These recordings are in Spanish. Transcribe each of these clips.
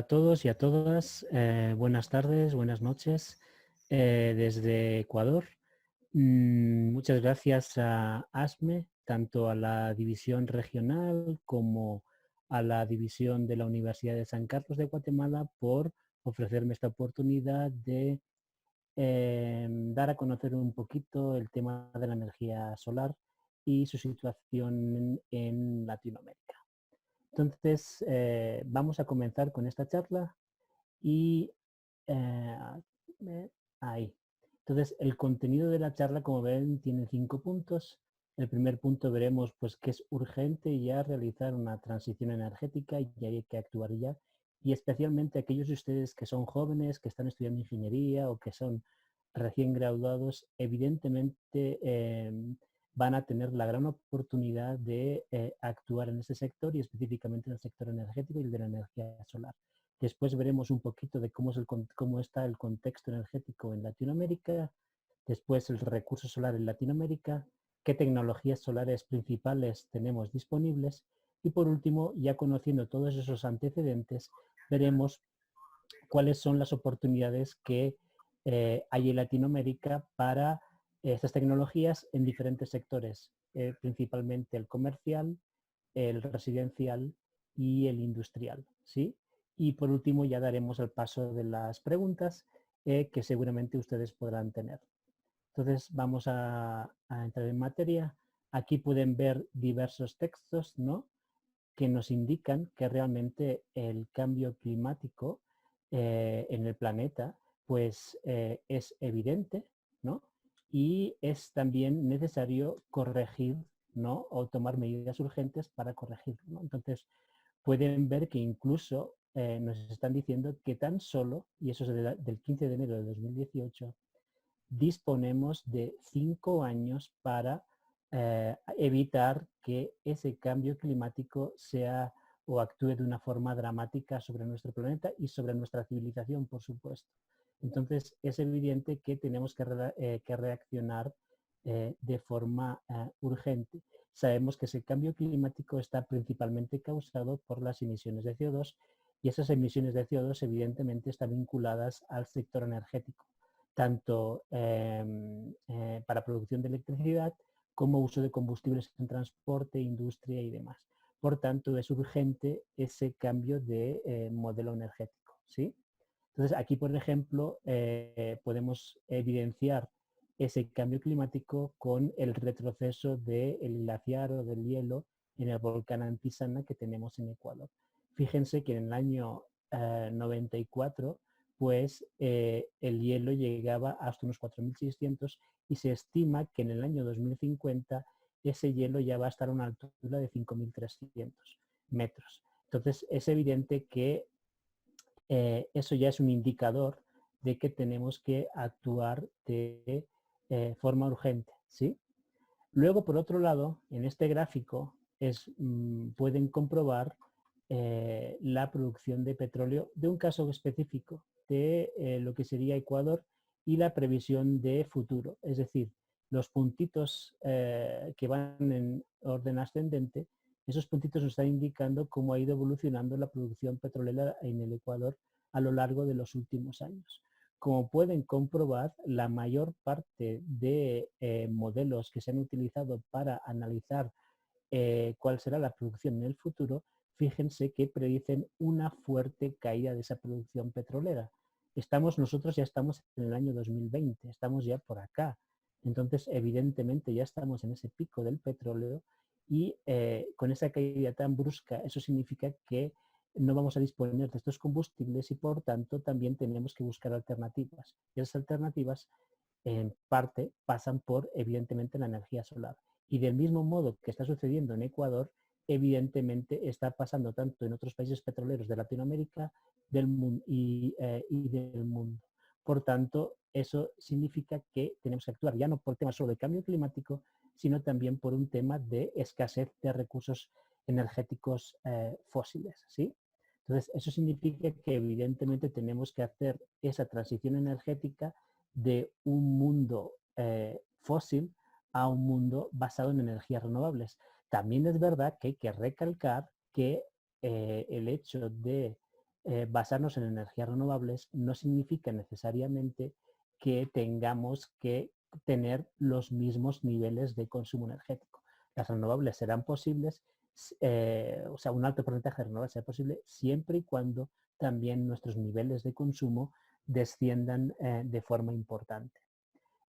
todos y a todas, buenas tardes, buenas noches desde Ecuador. Muchas gracias a ASME, tanto a la división regional como a la división de la Universidad de San Carlos de Guatemala por ofrecerme esta oportunidad de dar a conocer un poquito el tema de la energía solar y su situación en Latinoamérica. Entonces, vamos a comenzar con esta charla y eh, ahí. Entonces, el contenido de la charla, como ven, tiene 5 puntos. El primer punto veremos pues que es urgente ya realizar una transición energética y hay que actuar ya. Y especialmente aquellos de ustedes que son jóvenes, que están estudiando ingeniería o que son recién graduados, evidentemente van a tener la gran oportunidad de actuar en ese sector y específicamente en el sector energético y el de la energía solar. Después veremos un poquito de cómo está el contexto energético en Latinoamérica, después el recurso solar en Latinoamérica, qué tecnologías solares principales tenemos disponibles y por último, ya conociendo todos esos antecedentes, veremos cuáles son las oportunidades que hay en Latinoamérica para estas tecnologías en diferentes sectores, principalmente el comercial, el residencial y el industrial, ¿sí? Y por último ya daremos el paso de las preguntas que seguramente ustedes podrán tener. Entonces vamos a entrar en materia. Aquí pueden ver diversos textos, ¿no?, que nos indican que realmente el cambio climático en el planeta pues es evidente, ¿no? Y es también necesario corregir, ¿no?, o tomar medidas urgentes para corregirlo, ¿no? Entonces pueden ver que incluso nos están diciendo que tan solo, y eso es del 15 de enero de 2018, disponemos de 5 años para evitar que ese cambio climático sea o actúe de una forma dramática sobre nuestro planeta y sobre nuestra civilización, por supuesto. Entonces, es evidente que tenemos que reaccionar de forma urgente. Sabemos que ese cambio climático está principalmente causado por las emisiones de CO2 y esas emisiones de CO2 evidentemente están vinculadas al sector energético, tanto para producción de electricidad como uso de combustibles en transporte, industria y demás. Por tanto, es urgente ese cambio de modelo energético, ¿sí? Entonces, aquí, por ejemplo, podemos evidenciar ese cambio climático con el retroceso del glaciar o del hielo en el volcán Antisana que tenemos en Ecuador. Fíjense que en el año 94, pues el hielo llegaba hasta unos 4.600 y se estima que en el año 2050 ese hielo ya va a estar a una altura de 5.300 metros. Entonces, es evidente que eso ya es un indicador de que tenemos que actuar de forma urgente, ¿sí? Luego, por otro lado, en este gráfico pueden comprobar la producción de petróleo de un caso específico de lo que sería Ecuador y la previsión de futuro. Es decir, los puntitos que van en orden ascendente, esos puntitos nos están indicando cómo ha ido evolucionando la producción petrolera en el Ecuador a lo largo de los últimos años. Como pueden comprobar, la mayor parte de modelos que se han utilizado para analizar cuál será la producción en el futuro, fíjense que predicen una fuerte caída de esa producción petrolera. Nosotros ya estamos en el año 2020, estamos ya por acá. Entonces, evidentemente, ya estamos en ese pico del petróleo y con esa caída tan brusca, eso significa que no vamos a disponer de estos combustibles y, por tanto, también tenemos que buscar alternativas. Y esas alternativas, en parte, pasan por, evidentemente, la energía solar. Y del mismo modo que está sucediendo en Ecuador, evidentemente está pasando tanto en otros países petroleros de Latinoamérica del mundo y del mundo. Por tanto, eso significa que tenemos que actuar ya no por temas solo de cambio climático, sino también por un tema de escasez de recursos energéticos fósiles, ¿sí? Entonces, eso significa que evidentemente tenemos que hacer esa transición energética de un mundo fósil a un mundo basado en energías renovables. También es verdad que hay que recalcar que el hecho de basarnos en energías renovables no significa necesariamente que tengamos que tener los mismos niveles de consumo energético. Las renovables serán posibles, o sea, un alto porcentaje de renovables será posible siempre y cuando también nuestros niveles de consumo desciendan de forma importante.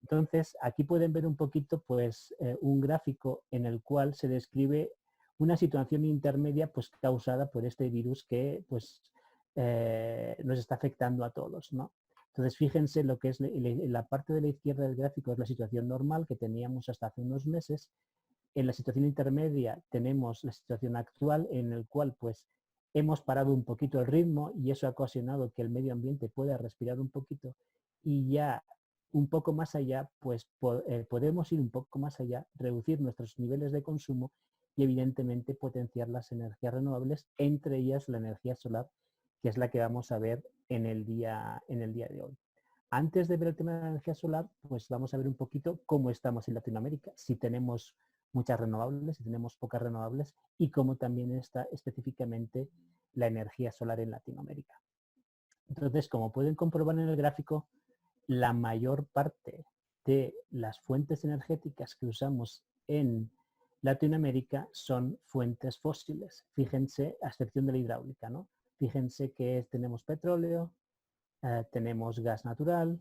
Entonces, aquí pueden ver un poquito pues, un gráfico en el cual se describe una situación intermedia pues, causada por este virus que pues, nos está afectando a todos, ¿no? Entonces, fíjense lo que es la parte de la izquierda del gráfico es la situación normal que teníamos hasta hace unos meses. En la situación intermedia tenemos la situación actual en el cual pues, hemos parado un poquito el ritmo y eso ha ocasionado que el medio ambiente pueda respirar un poquito y ya un poco más allá, pues podemos ir un poco más allá, reducir nuestros niveles de consumo y evidentemente potenciar las energías renovables, entre ellas la energía solar, que es la que vamos a ver en el día de hoy. Antes de ver el tema de la energía solar, pues vamos a ver un poquito cómo estamos en Latinoamérica, si tenemos muchas renovables, si tenemos pocas renovables y cómo también está específicamente la energía solar en Latinoamérica. Entonces, como pueden comprobar en el gráfico, la mayor parte de las fuentes energéticas que usamos en Latinoamérica son fuentes fósiles. Fíjense, a excepción de la hidráulica, ¿no? Fíjense que tenemos petróleo, tenemos gas natural,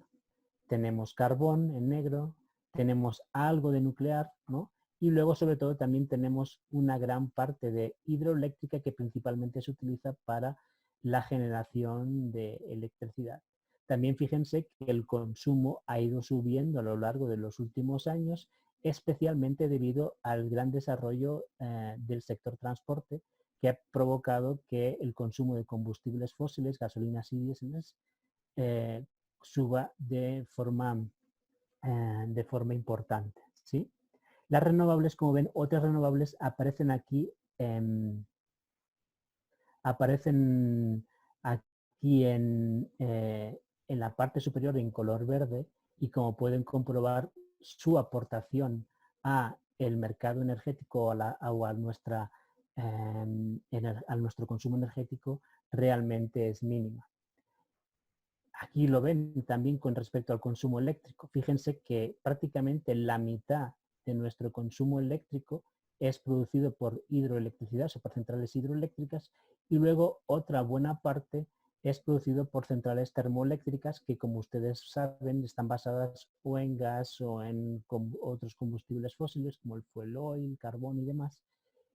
tenemos carbón en negro, tenemos algo de nuclear, ¿no? Y luego, sobre todo, también tenemos una gran parte de hidroeléctrica que principalmente se utiliza para la generación de electricidad. También fíjense que el consumo ha ido subiendo a lo largo de los últimos años, especialmente debido al gran desarrollo del sector transporte, que ha provocado que el consumo de combustibles fósiles, gasolinas y diéseles, eh, suba de forma importante. ¿Sí? Las renovables, como ven, otras renovables aparecen aquí, aparecen aquí en la parte superior en color verde y como pueden comprobar su aportación a el mercado energético o a nuestro consumo energético realmente es mínima. Aquí lo ven también con respecto al consumo eléctrico. Fíjense que prácticamente la mitad de nuestro consumo eléctrico es producido por hidroelectricidad, o sea, por centrales hidroeléctricas, y luego otra buena parte es producido por centrales termoeléctricas que, como ustedes saben, están basadas o en gas o en otros combustibles fósiles como el fuel oil, carbón y demás.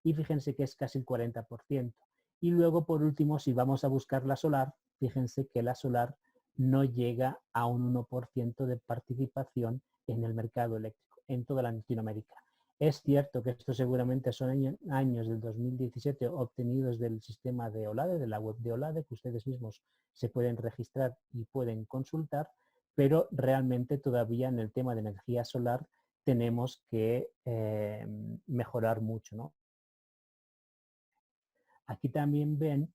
Y fíjense que es casi el 40%. Y luego, por último, si vamos a buscar la solar, fíjense que la solar no llega a un 1% de participación en el mercado eléctrico en toda Latinoamérica. Es cierto que estos seguramente son años del 2017 obtenidos del sistema de OLADE, de la web de OLADE, que ustedes mismos se pueden registrar y pueden consultar, pero realmente todavía en el tema de energía solar tenemos que mejorar mucho, ¿no? Aquí también ven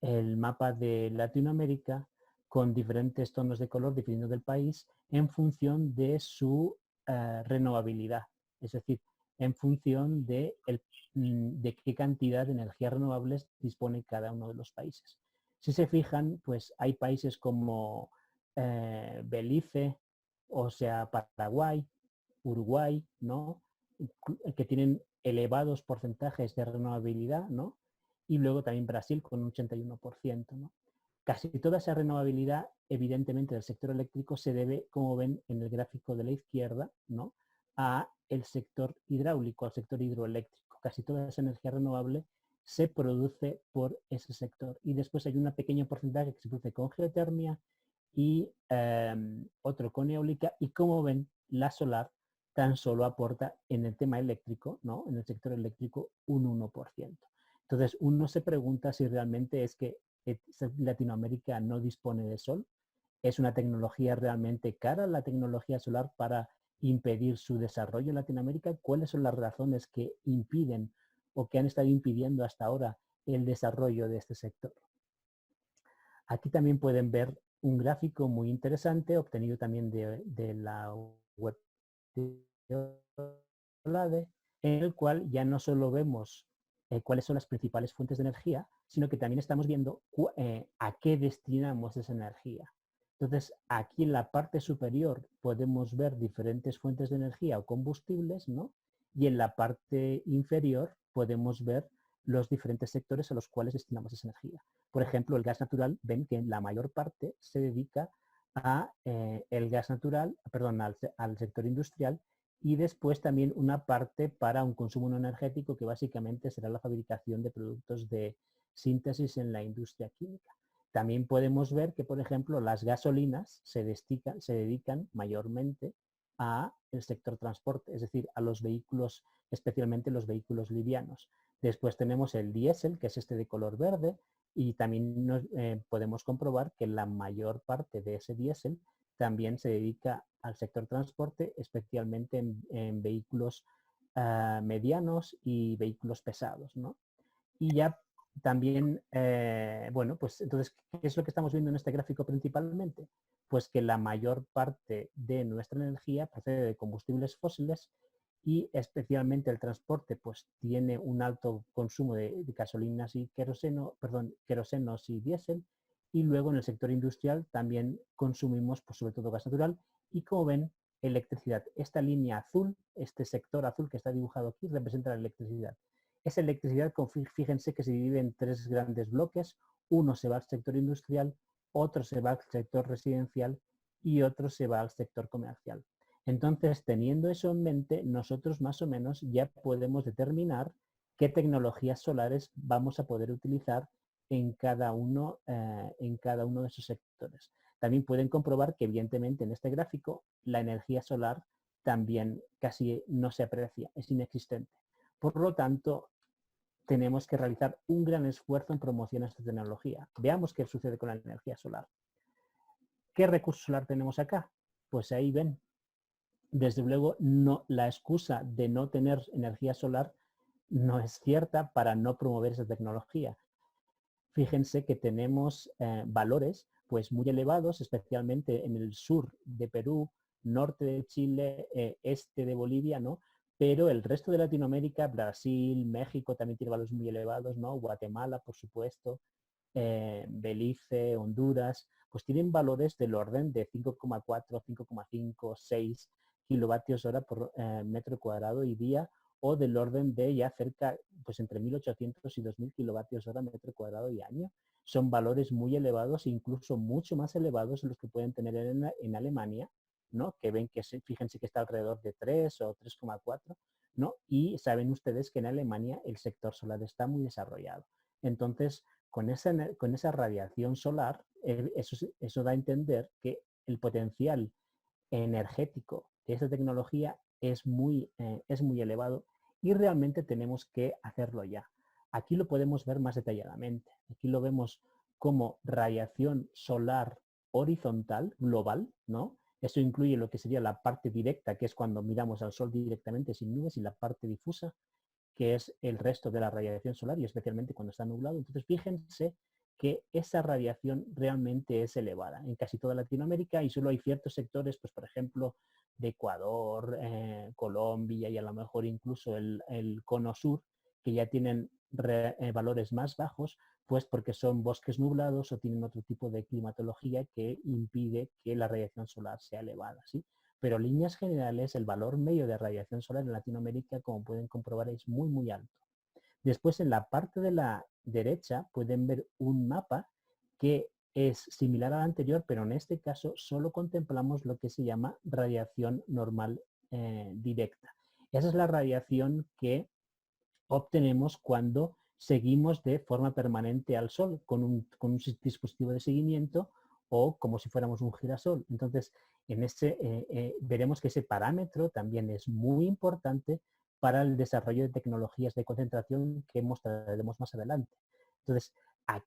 el mapa de Latinoamérica con diferentes tonos de color dependiendo del país en función de su renovabilidad, es decir, en función de qué cantidad de energías renovables dispone cada uno de los países. Si se fijan, pues hay países como Belice, o sea, Paraguay, Uruguay, ¿no? Que tienen elevados porcentajes de renovabilidad, ¿no? Y luego también Brasil con un 81%, ¿no? Casi toda esa renovabilidad, evidentemente, del sector eléctrico se debe, como ven en el gráfico de la izquierda, ¿no? A el sector hidráulico, al sector hidroeléctrico. Casi toda esa energía renovable se produce por ese sector. Y después hay un pequeño porcentaje que se produce con geotermia y otro con eólica. Y como ven, la solar tan solo aporta en el tema eléctrico, ¿no? En el sector eléctrico, un 1%. Entonces, uno se pregunta si realmente es que Latinoamérica no dispone de sol. ¿Es una tecnología realmente cara la tecnología solar para impedir su desarrollo en Latinoamérica? ¿Cuáles son las razones que impiden o que han estado impidiendo hasta ahora el desarrollo de este sector? Aquí también pueden ver un gráfico muy interesante obtenido también de la web de OLADE, en el cual ya no solo vemos cuáles son las principales fuentes de energía, sino que también estamos viendo a qué destinamos esa energía. Entonces, aquí en la parte superior podemos ver diferentes fuentes de energía o combustibles, ¿no? Y en la parte inferior podemos ver los diferentes sectores a los cuales destinamos esa energía. Por ejemplo, el gas natural, ven que en la mayor parte se dedica a el gas natural, perdón, al sector industrial, y después también una parte para un consumo no energético que básicamente será la fabricación de productos de síntesis en la industria química. También podemos ver que, por ejemplo, las gasolinas se dedican mayormente a el sector transporte, es decir, a los vehículos, especialmente los vehículos livianos. Después tenemos el diésel, que es este de color verde, y también podemos comprobar que la mayor parte de ese diésel también se dedica al sector transporte, especialmente en vehículos medianos y vehículos pesados, ¿no? Y ya también, bueno, pues entonces, ¿qué es lo que estamos viendo en este gráfico principalmente? Pues que la mayor parte de nuestra energía procede de combustibles fósiles y especialmente el transporte pues tiene un alto consumo de gasolinas y querosenos y diésel, y luego en el sector industrial también consumimos pues, sobre todo gas natural y, como ven, electricidad. Esta línea azul, este sector azul que está dibujado aquí, representa la electricidad. Esa electricidad, fíjense que se divide en tres grandes bloques. Uno se va al sector industrial, otro se va al sector residencial y otro se va al sector comercial. Entonces, teniendo eso en mente, nosotros más o menos ya podemos determinar qué tecnologías solares vamos a poder utilizar en cada uno de esos sectores. También pueden comprobar que, evidentemente, en este gráfico la energía solar también casi no se aprecia, es inexistente. Por lo tanto, tenemos que realizar un gran esfuerzo en promocionar esta tecnología. Veamos qué sucede con la energía solar. ¿Qué recurso solar tenemos acá? Pues ahí ven. Desde luego, no, la excusa de no tener energía solar no es cierta para no promover esa tecnología. Fíjense que tenemos valores pues, muy elevados, especialmente en el sur de Perú, norte de Chile, este de Bolivia, ¿no? Pero el resto de Latinoamérica, Brasil, México también tiene valores muy elevados, ¿no? Guatemala, por supuesto, Belice, Honduras, pues tienen valores del orden de 5,4, 5,5, 6 kilovatios hora por metro cuadrado y día, o del orden de ya cerca, pues entre 1.800 y 2.000 kilovatios hora metro cuadrado y año. Son valores muy elevados, incluso mucho más elevados en los que pueden tener en Alemania, ¿no? Que ven que, fíjense que está alrededor de 3 o 3,4, ¿no? Y saben ustedes que en Alemania el sector solar está muy desarrollado. Entonces, con esa radiación solar, eso da a entender que el potencial energético de esta tecnología es muy elevado y realmente tenemos que hacerlo ya. Aquí lo podemos ver más detalladamente. Aquí lo vemos como radiación solar horizontal, global, ¿no? Eso incluye lo que sería la parte directa, que es cuando miramos al Sol directamente sin nubes, y la parte difusa, que es el resto de la radiación solar, y especialmente cuando está nublado. Entonces, fíjense que esa radiación realmente es elevada en casi toda Latinoamérica, y solo hay ciertos sectores, pues por ejemplo, de Ecuador, Colombia y a lo mejor incluso el cono sur, que ya tienen valores más bajos, pues porque son bosques nublados o tienen otro tipo de climatología que impide que la radiación solar sea elevada, ¿sí? Pero en líneas generales el valor medio de radiación solar en Latinoamérica, como pueden comprobar, es muy, muy alto. Después, en la parte de la derecha pueden ver un mapa que es similar al anterior, pero en este caso solo contemplamos lo que se llama radiación normal directa. Esa es la radiación que obtenemos cuando seguimos de forma permanente al Sol con un dispositivo de seguimiento o como si fuéramos un girasol. Entonces, veremos que ese parámetro también es muy importante para el desarrollo de tecnologías de concentración que mostraremos más adelante. Entonces,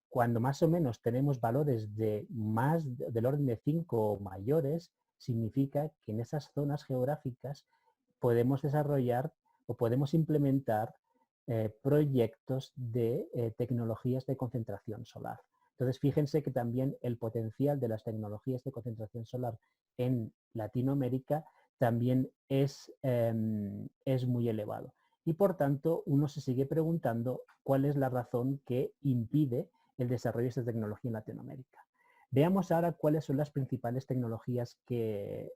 cuando más o menos tenemos valores de más del orden de 5 o mayores, significa que en esas zonas geográficas podemos desarrollar o podemos implementar proyectos de tecnologías de concentración solar. Entonces, fíjense que también el potencial de las tecnologías de concentración solar en Latinoamérica también es muy elevado. y por tanto uno se sigue preguntando cuál es la razón que impide el desarrollo de esta tecnología en Latinoamérica. Veamos ahora cuáles son las principales tecnologías que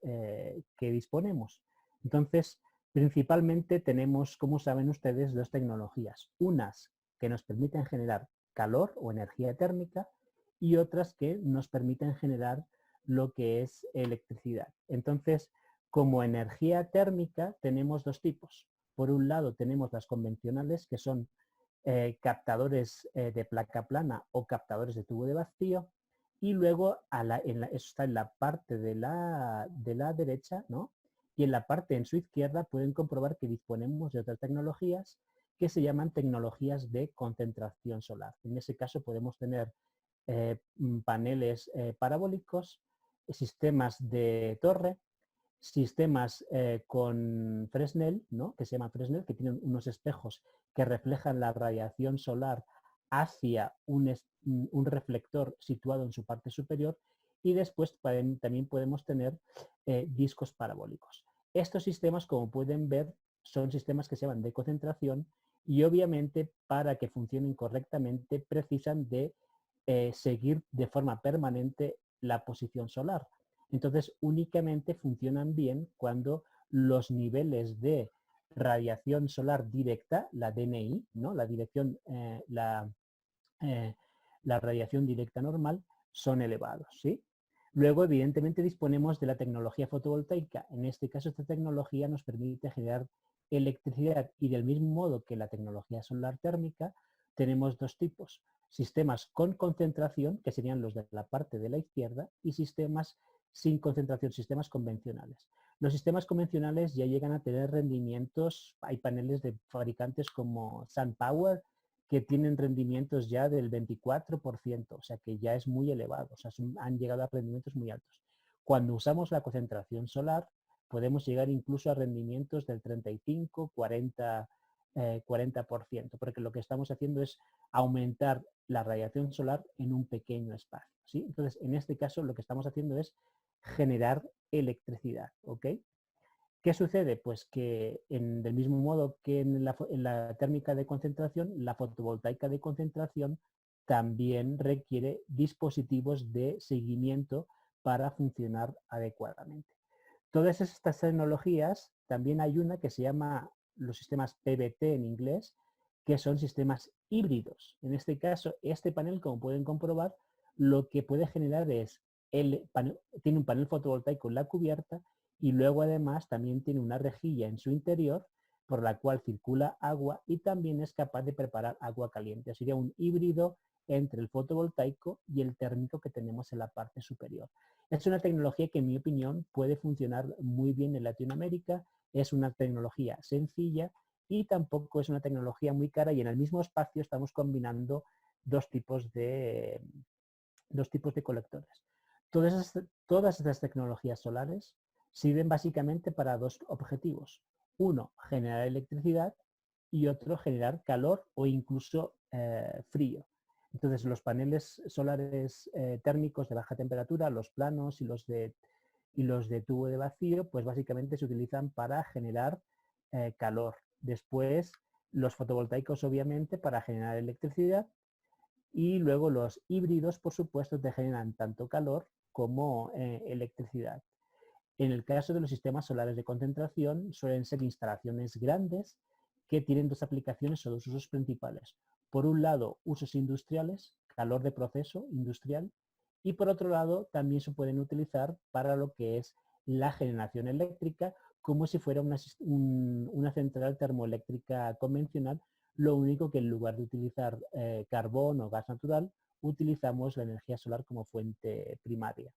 disponemos. Entonces, principalmente tenemos, como saben ustedes, dos tecnologías. Unas que nos permiten generar calor o energía térmica y otras que nos permiten generar lo que es electricidad. Entonces, como energía térmica tenemos dos tipos. Por un lado tenemos las convencionales, que son captadores de placa plana o captadores de tubo de vacío, y luego eso está en la parte de la derecha, ¿no? Y en la parte en su izquierda pueden comprobar que disponemos de otras tecnologías que se llaman tecnologías de concentración solar. En ese caso podemos tener paneles parabólicos, sistemas de torre, sistemas con Fresnel, ¿no? Que se llama Fresnel, que tienen unos espejos que reflejan la radiación solar hacia un reflector situado en su parte superior, y después también podemos tener discos parabólicos. Estos sistemas, como pueden ver, son sistemas que se llaman de concentración y obviamente para que funcionen correctamente precisan de seguir de forma permanente la posición solar. Entonces, únicamente funcionan bien cuando los niveles de radiación solar directa, la DNI, ¿no? La radiación directa normal, son elevados, ¿sí? Luego, evidentemente, disponemos de la tecnología fotovoltaica. En este caso, esta tecnología nos permite generar electricidad y del mismo modo que la tecnología solar térmica, tenemos dos tipos. Sistemas con concentración, que serían los de la parte de la izquierda, y sistemas sin concentración, sistemas convencionales. Los sistemas convencionales ya llegan a tener rendimientos, hay paneles de fabricantes como SunPower que tienen rendimientos ya del 24%, o sea que ya es muy elevado, o sea, han llegado a rendimientos muy altos. Cuando usamos la concentración solar, podemos llegar incluso a rendimientos del 35, 40%, porque lo que estamos haciendo es aumentar la radiación solar en un pequeño espacio, ¿sí? Entonces, en este caso, lo que estamos haciendo es generar electricidad, ¿ok? ¿Qué sucede? Pues que del mismo modo que en la térmica de concentración, la fotovoltaica de concentración también requiere dispositivos de seguimiento para funcionar adecuadamente. Todas estas tecnologías, también hay una que se llama los sistemas PVT en inglés, que son sistemas híbridos. En este caso, este panel, como pueden comprobar, lo que puede generar es, tiene un panel fotovoltaico en la cubierta y luego además también tiene una rejilla en su interior por la cual circula agua y también es capaz de preparar agua caliente. Sería un híbrido entre el fotovoltaico y el térmico que tenemos en la parte superior. Es una tecnología que en mi opinión puede funcionar muy bien en Latinoamérica, es una tecnología sencilla y tampoco es una tecnología muy cara, y en el mismo espacio estamos combinando dos tipos de colectores. Todas estas tecnologías solares sirven básicamente para dos objetivos. Uno, generar electricidad, y otro, generar calor o incluso frío. Entonces, los paneles solares térmicos de baja temperatura, los planos y los de tubo de vacío, pues básicamente se utilizan para generar calor. Después, los fotovoltaicos, obviamente, para generar electricidad, y luego los híbridos, por supuesto, te generan tanto calor como electricidad. En el caso de los sistemas solares de concentración, suelen ser instalaciones grandes que tienen dos aplicaciones o dos usos principales. Por un lado, usos industriales, calor de proceso industrial, y por otro lado, también se pueden utilizar para lo que es la generación eléctrica, como si fuera una central termoeléctrica convencional, lo único que en lugar de utilizar carbón o gas natural, utilizamos la energía solar como fuente primaria.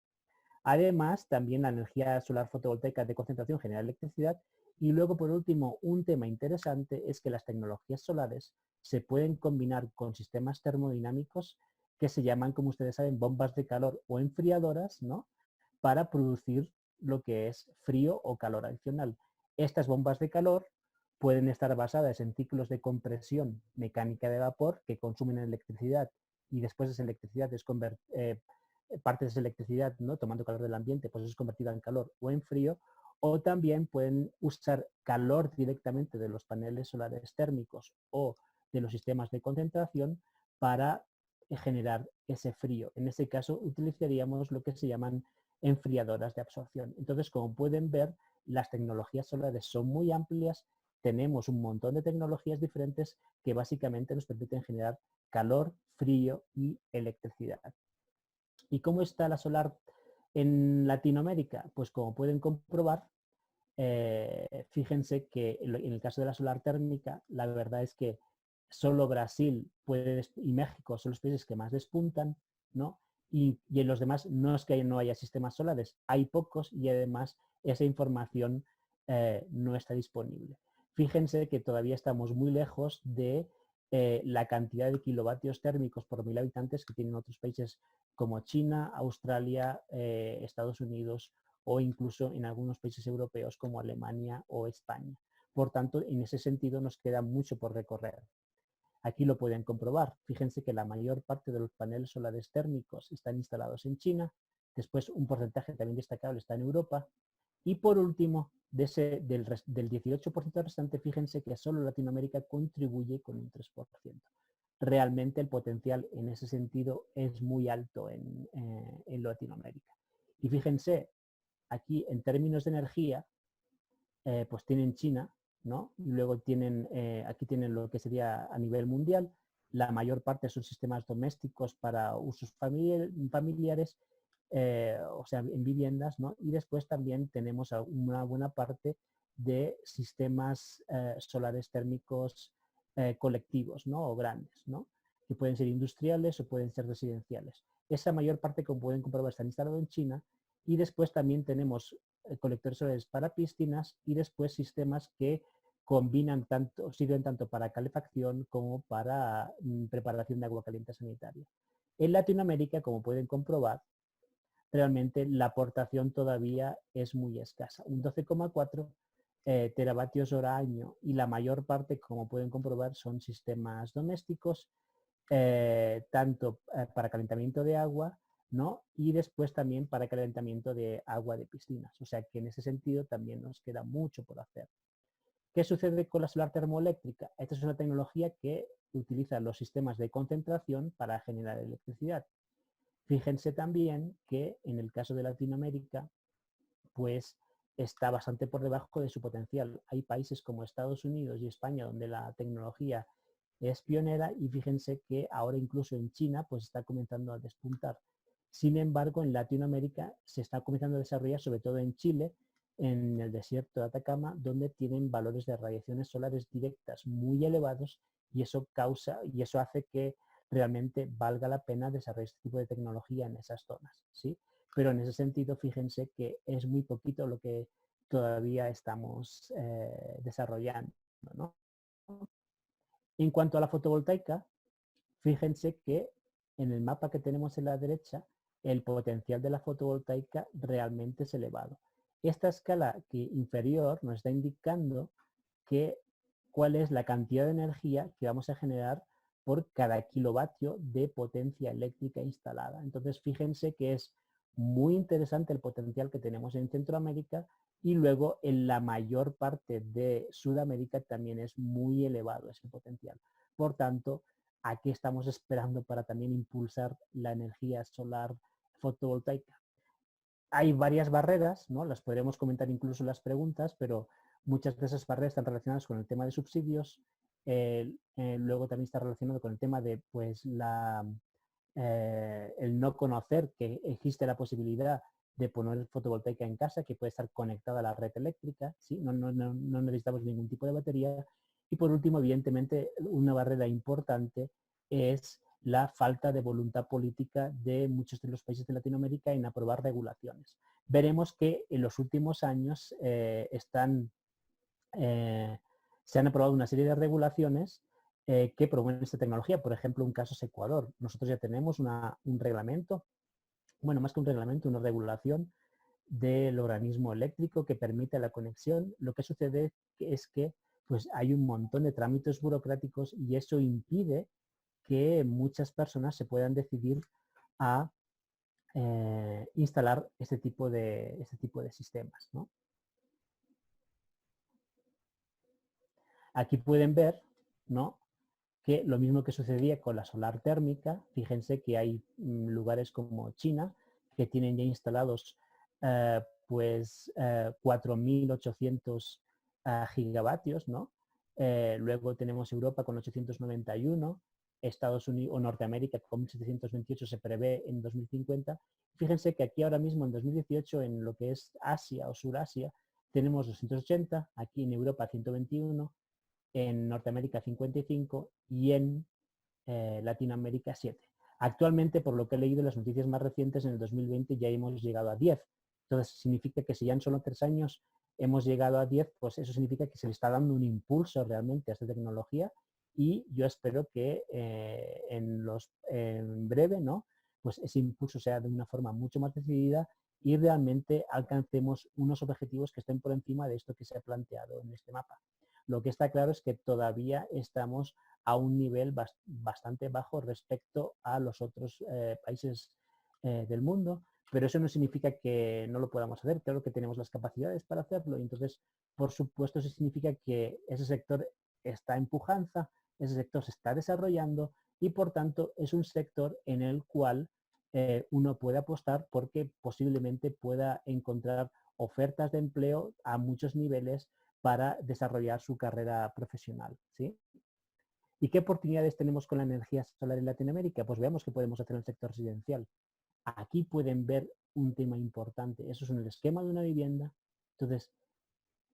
Además, también la energía solar fotovoltaica de concentración genera electricidad. Y luego, por último, un tema interesante es que las tecnologías solares se pueden combinar con sistemas termodinámicos que se llaman, como ustedes saben, bombas de calor o enfriadoras, ¿no? Para producir lo que es frío o calor adicional. Estas bombas de calor pueden estar basadas en ciclos de compresión mecánica de vapor que consumen electricidad, y después esa electricidad es parte de esa electricidad, ¿no? Tomando calor del ambiente, pues es convertida en calor o en frío, o también pueden usar calor directamente de los paneles solares térmicos o de los sistemas de concentración para generar ese frío. En ese caso utilizaríamos lo que se llaman enfriadoras de absorción. Entonces, como pueden ver, las tecnologías solares son muy amplias, tenemos un montón de tecnologías diferentes que básicamente nos permiten generar calor, frío y electricidad. ¿Y cómo está la solar en Latinoamérica? Pues como pueden comprobar, fíjense que en el caso de la solar térmica, la verdad es que solo Brasil y México son los países que más despuntan, ¿no? Y en los demás no es que no haya sistemas solares, hay pocos y además esa información no está disponible. Fíjense que todavía estamos muy lejos de la cantidad de kilovatios térmicos por 1000 habitantes que tienen otros países como China, Australia, Estados Unidos o incluso en algunos países europeos como Alemania o España. Por tanto, en ese sentido nos queda mucho por recorrer. Aquí lo pueden comprobar. Fíjense que la mayor parte de los paneles solares térmicos están instalados en China, después un porcentaje también destacable está en Europa, y por último, del 18% restante, fíjense que solo Latinoamérica contribuye con un 3%. Realmente el potencial en ese sentido es muy alto en Latinoamérica. Y fíjense, aquí en términos de energía, pues tienen China, ¿no? Y luego tienen, aquí tienen lo que sería a nivel mundial. La mayor parte son sistemas domésticos para usos familiares, o sea, en viviendas, ¿no? Y después también tenemos una buena parte de sistemas solares térmicos colectivos, ¿no? O grandes, ¿no? Que pueden ser industriales o pueden ser residenciales. Esa mayor parte, como pueden comprobar, está instalado en China. Y después también tenemos colectores solares para piscinas y después sistemas que combinan tanto, sirven tanto para calefacción como para preparación de agua caliente sanitaria. En Latinoamérica, como pueden comprobar, realmente la aportación todavía es muy escasa, un 12,4 teravatios hora año, y la mayor parte, como pueden comprobar, son sistemas domésticos, tanto para calentamiento de agua, ¿no? Y después también para calentamiento de agua de piscinas. O sea que en ese sentido también nos queda mucho por hacer. ¿Qué sucede con la solar termoeléctrica? Esta es una tecnología que utiliza los sistemas de concentración para generar electricidad. Fíjense también que en el caso de Latinoamérica, pues está bastante por debajo de su potencial. Hay países como Estados Unidos y España donde la tecnología es pionera, y fíjense que ahora incluso en China pues está comenzando a despuntar. Sin embargo, en Latinoamérica se está comenzando a desarrollar, sobre todo en Chile, en el desierto de Atacama, donde tienen valores de radiaciones solares directas muy elevados, y eso hace que realmente valga la pena desarrollar este tipo de tecnología en esas zonas, ¿sí? Pero en ese sentido, fíjense que es muy poquito lo que todavía estamos desarrollando, ¿no? En cuanto a la fotovoltaica, fíjense que en el mapa que tenemos en la derecha, el potencial de la fotovoltaica realmente es elevado. Esta escala inferior nos está indicando cuál es la cantidad de energía que vamos a generar por cada kilovatio de potencia eléctrica instalada. Entonces, fíjense que es muy interesante el potencial que tenemos en Centroamérica, y luego en la mayor parte de Sudamérica también es muy elevado ese potencial. Por tanto, aquí estamos esperando para también impulsar la energía solar fotovoltaica. Hay varias barreras, ¿no? Las podremos comentar incluso en las preguntas, pero muchas de esas barreras están relacionadas con el tema de subsidios. Luego también está relacionado con el tema de pues, el no conocer que existe la posibilidad de poner fotovoltaica en casa, que puede estar conectada a la red eléctrica, ¿sí? No necesitamos ningún tipo de batería. Y por último, evidentemente, una barrera importante es la falta de voluntad política de muchos de los países de Latinoamérica en aprobar regulaciones. Veremos que en los últimos años se han aprobado una serie de regulaciones que promueven esta tecnología. Por ejemplo, un caso es Ecuador. Nosotros ya tenemos un reglamento, bueno, más que un reglamento, una regulación del organismo eléctrico que permite la conexión. Lo que sucede es que pues, hay un montón de trámites burocráticos, y eso impide que muchas personas se puedan decidir a instalar este tipo de sistemas, ¿no? Aquí pueden ver, ¿no?, que lo mismo que sucedía con la solar térmica, fíjense que hay lugares como China que tienen ya instalados pues 4.800 gigavatios, ¿no? Luego tenemos Europa con 891, Estados Unidos o Norteamérica con 1.728 se prevé en 2050. Fíjense que aquí ahora mismo en 2018 en lo que es Asia o Surasia tenemos 280, aquí en Europa 121, en Norteamérica 55 y en Latinoamérica 7. Actualmente, por lo que he leído en las noticias más recientes, en el 2020 ya hemos llegado a 10. Entonces, significa que si ya en solo 3 años hemos llegado a 10, pues eso significa que se le está dando un impulso realmente a esta tecnología y yo espero que en breve, ¿no?, pues ese impulso sea de una forma mucho más decidida y realmente alcancemos unos objetivos que estén por encima de esto que se ha planteado en este mapa. Lo que está claro es que todavía estamos a un nivel bastante bajo respecto a los otros países del mundo, pero eso no significa que no lo podamos hacer. Claro que tenemos las capacidades para hacerlo y entonces, por supuesto, eso significa que ese sector está en pujanza, ese sector se está desarrollando y, por tanto, es un sector en el cual uno puede apostar porque posiblemente pueda encontrar ofertas de empleo a muchos niveles para desarrollar su carrera profesional, ¿sí? ¿Y qué oportunidades tenemos con la energía solar en Latinoamérica? Pues veamos qué podemos hacer en el sector residencial. Aquí pueden ver un tema importante. Eso es en el esquema de una vivienda. Entonces,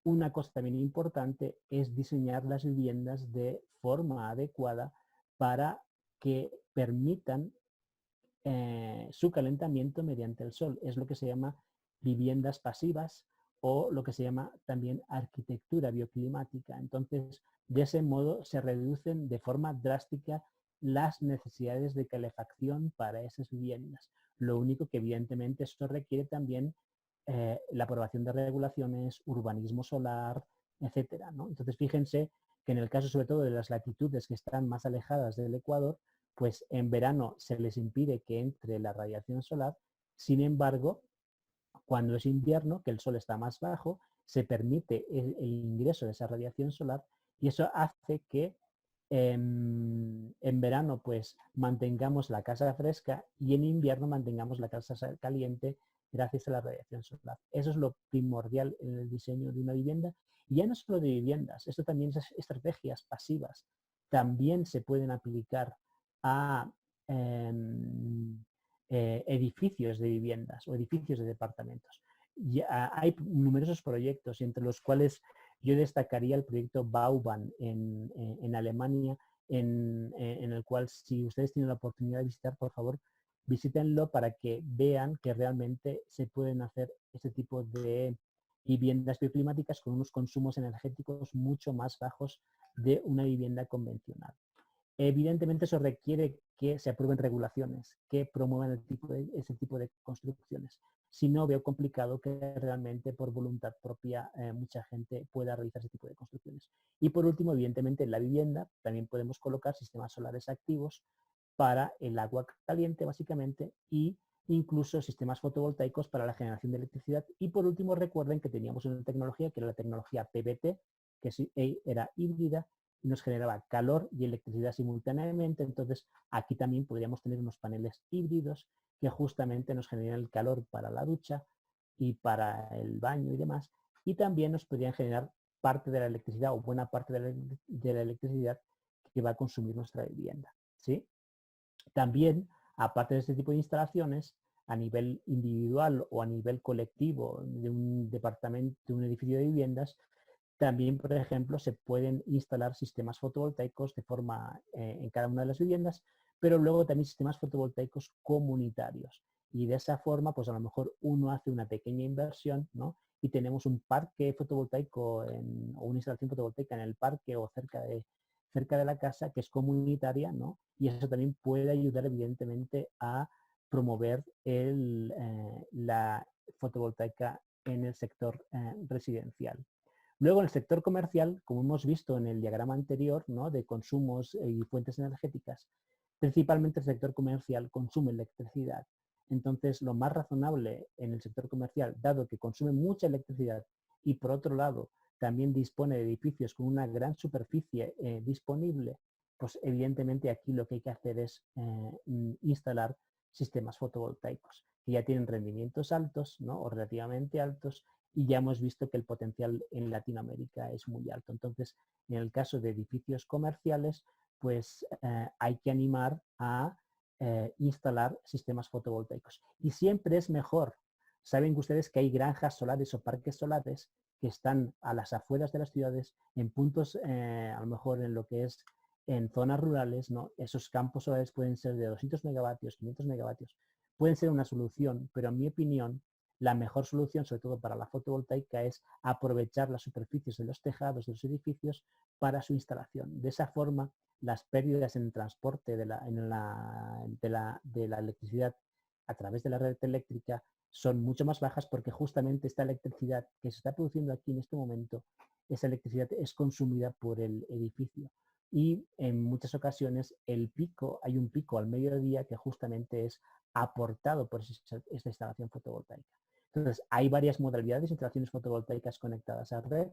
una cosa también importante es diseñar las viviendas de forma adecuada para que permitan su calentamiento mediante el sol. Es lo que se llama viviendas pasivas o lo que se llama también arquitectura bioclimática. Entonces, de ese modo se reducen de forma drástica las necesidades de calefacción para esas viviendas. Lo único que evidentemente esto requiere también la aprobación de regulaciones, urbanismo solar, etcétera, ¿no? Entonces, fíjense que en el caso sobre todo de las latitudes que están más alejadas del Ecuador, pues en verano se les impide que entre la radiación solar. Sin embargo, cuando es invierno, que el sol está más bajo, se permite el ingreso de esa radiación solar y eso hace que en verano pues mantengamos la casa fresca y en invierno mantengamos la casa caliente gracias a la radiación solar. Eso es lo primordial en el diseño de una vivienda. Y ya no solo de viviendas, esto también es estrategias pasivas. También se pueden aplicar a edificios de viviendas o edificios de departamentos. Ya hay numerosos proyectos, entre los cuales yo destacaría el proyecto Bauban en Alemania, en el cual si ustedes tienen la oportunidad de visitar, por favor, visítenlo para que vean que realmente se pueden hacer este tipo de viviendas bioclimáticas con unos consumos energéticos mucho más bajos de una vivienda convencional. Evidentemente eso requiere que se aprueben regulaciones que promuevan ese tipo de construcciones. Si no, veo complicado que realmente por voluntad propia mucha gente pueda realizar ese tipo de construcciones. Y por último, evidentemente en la vivienda también podemos colocar sistemas solares activos para el agua caliente básicamente y incluso sistemas fotovoltaicos para la generación de electricidad. Y por último, recuerden que teníamos una tecnología que era la tecnología PVT, que era híbrida y nos generaba calor y electricidad simultáneamente. Entonces, aquí también podríamos tener unos paneles híbridos que justamente nos generan el calor para la ducha y para el baño y demás. Y también nos podrían generar parte de la electricidad o buena parte de la electricidad que va a consumir nuestra vivienda, ¿sí? También, aparte de este tipo de instalaciones, a nivel individual o a nivel colectivo de un departamento, de un edificio de viviendas, también, por ejemplo, se pueden instalar sistemas fotovoltaicos de forma en cada una de las viviendas, pero luego también sistemas fotovoltaicos comunitarios. Y de esa forma, pues a lo mejor uno hace una pequeña inversión, ¿no? Y tenemos un parque fotovoltaico o una instalación fotovoltaica en el parque o cerca de la casa que es comunitaria, ¿no? Y eso también puede ayudar evidentemente a promover la fotovoltaica en el sector residencial. Luego, en el sector comercial, como hemos visto en el diagrama anterior, ¿no?, de consumos y fuentes energéticas, principalmente el sector comercial consume electricidad. Entonces, lo más razonable en el sector comercial, dado que consume mucha electricidad y por otro lado también dispone de edificios con una gran superficie disponible, pues evidentemente aquí lo que hay que hacer es instalar sistemas fotovoltaicos que ya tienen rendimientos altos, ¿no? O relativamente altos, y ya hemos visto que el potencial en Latinoamérica es muy alto. Entonces, en el caso de edificios comerciales, pues hay que animar a instalar sistemas fotovoltaicos. Y siempre es mejor. Saben ustedes que hay granjas solares o parques solares que están a las afueras de las ciudades, en puntos, a lo mejor en lo que es en zonas rurales, ¿no? Esos campos solares pueden ser de 200 megavatios, 500 megavatios, pueden ser una solución, pero en mi opinión, la mejor solución, sobre todo para la fotovoltaica, es aprovechar las superficies de los tejados de los edificios para su instalación. De esa forma, las pérdidas en el transporte de la electricidad a través de la red eléctrica son mucho más bajas porque justamente esta electricidad que se está produciendo aquí en este momento, esa electricidad es consumida por el edificio. Y en muchas ocasiones hay un pico al mediodía que justamente es aportado por esta instalación fotovoltaica. Entonces, hay varias modalidades de instalaciones fotovoltaicas conectadas a red.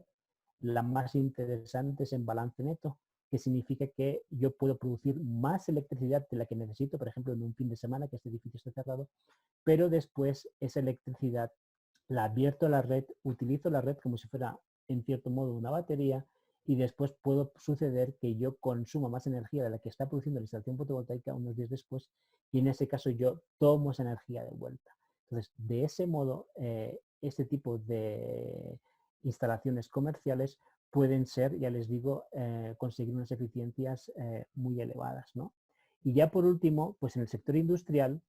La más interesante es en balance neto, que significa que yo puedo producir más electricidad de la que necesito, por ejemplo, en un fin de semana que este edificio esté cerrado, pero después esa electricidad la advierto a la red, utilizo la red como si fuera en cierto modo una batería y después puedo suceder que yo consuma más energía de la que está produciendo la instalación fotovoltaica unos días después y en ese caso yo tomo esa energía de vuelta. Entonces, de ese modo, este tipo de instalaciones comerciales pueden ser, ya les digo, conseguir unas eficiencias muy elevadas, ¿no? Y ya por último, pues en el sector industrial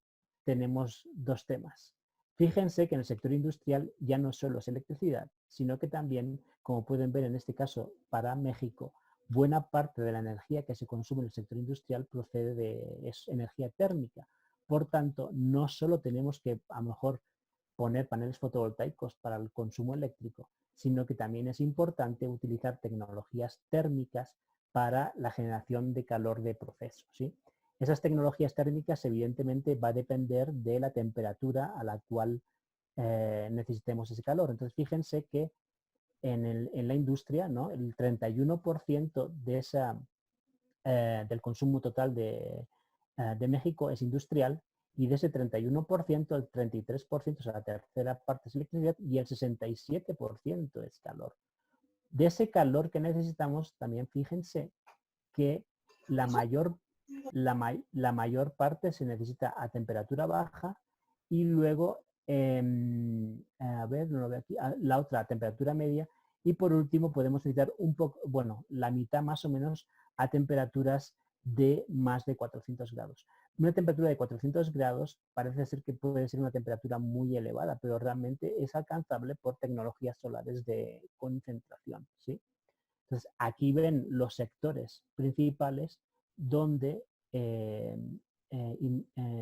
tenemos dos temas. Fíjense que en el sector industrial ya no solo es electricidad, sino que también, como pueden ver en este caso para México, buena parte de la energía que se consume en el sector industrial procede de energía térmica. Por tanto, no solo tenemos que a lo mejor poner paneles fotovoltaicos para el consumo eléctrico, sino que también es importante utilizar tecnologías térmicas para la generación de calor de proceso, ¿sí? Esas tecnologías térmicas evidentemente va a depender de la temperatura a la cual necesitemos ese calor. Entonces fíjense que en la industria, ¿no? El 31% del consumo total de México es industrial y de ese 31%, el 33%, o sea, la tercera parte es electricidad y el 67% es calor. De ese calor que necesitamos, también fíjense que la mayor, la mayor parte se necesita a temperatura baja y luego, a ver, no lo veo aquí, la otra a temperatura media y por último podemos necesitar un poco, bueno, la mitad más o menos a temperaturas de más de 400 grados. Una temperatura de 400 grados parece ser que puede ser una temperatura muy elevada, pero realmente es alcanzable por tecnologías solares de concentración, ¿sí? Entonces, aquí ven los sectores principales donde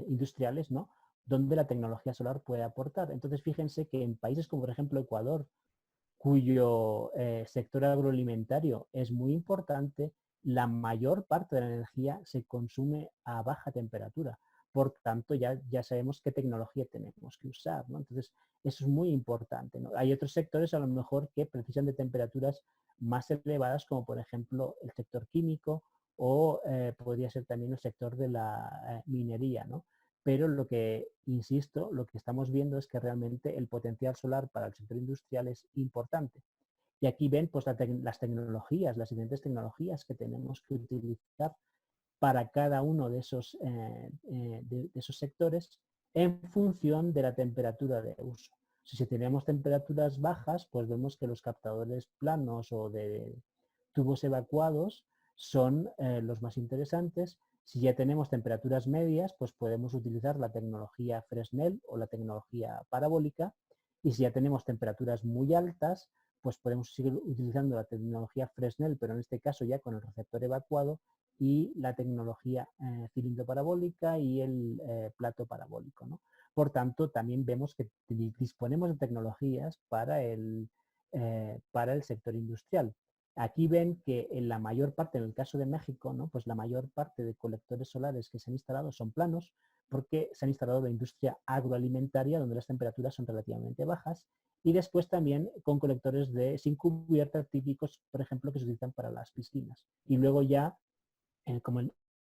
industriales, ¿no? Donde la tecnología solar puede aportar. Entonces, fíjense que en países como, por ejemplo, Ecuador, cuyo sector agroalimentario es muy importante, la mayor parte de la energía se consume a baja temperatura. Por tanto, ya sabemos qué tecnología tenemos que usar, ¿no? Entonces, eso es muy importante, ¿no? Hay otros sectores a lo mejor que precisan de temperaturas más elevadas, como por ejemplo el sector químico o podría ser también el sector de la minería, ¿no? Pero lo que, insisto, lo que estamos viendo es que realmente el potencial solar para el sector industrial es importante. Y aquí ven pues, las tecnologías, las diferentes tecnologías que tenemos que utilizar para cada uno de esos sectores en función de la temperatura de uso. Si tenemos temperaturas bajas, pues vemos que los captadores planos o de tubos evacuados son los más interesantes. Si ya tenemos temperaturas medias, pues podemos utilizar la tecnología Fresnel o la tecnología parabólica. Y si ya tenemos temperaturas muy altas, pues podemos seguir utilizando la tecnología Fresnel, pero en este caso ya con el receptor evacuado y la tecnología cilindro parabólica y el plato parabólico, ¿no? Por tanto, también vemos que disponemos de tecnologías para el sector industrial. Aquí ven que en la mayor parte, en el caso de México, ¿no? Pues la mayor parte de colectores solares que se han instalado son planos, porque se han instalado la industria agroalimentaria donde las temperaturas son relativamente bajas, y después también con colectores sin cubierta típicos, por ejemplo, que se utilizan para las piscinas. Y luego ya, como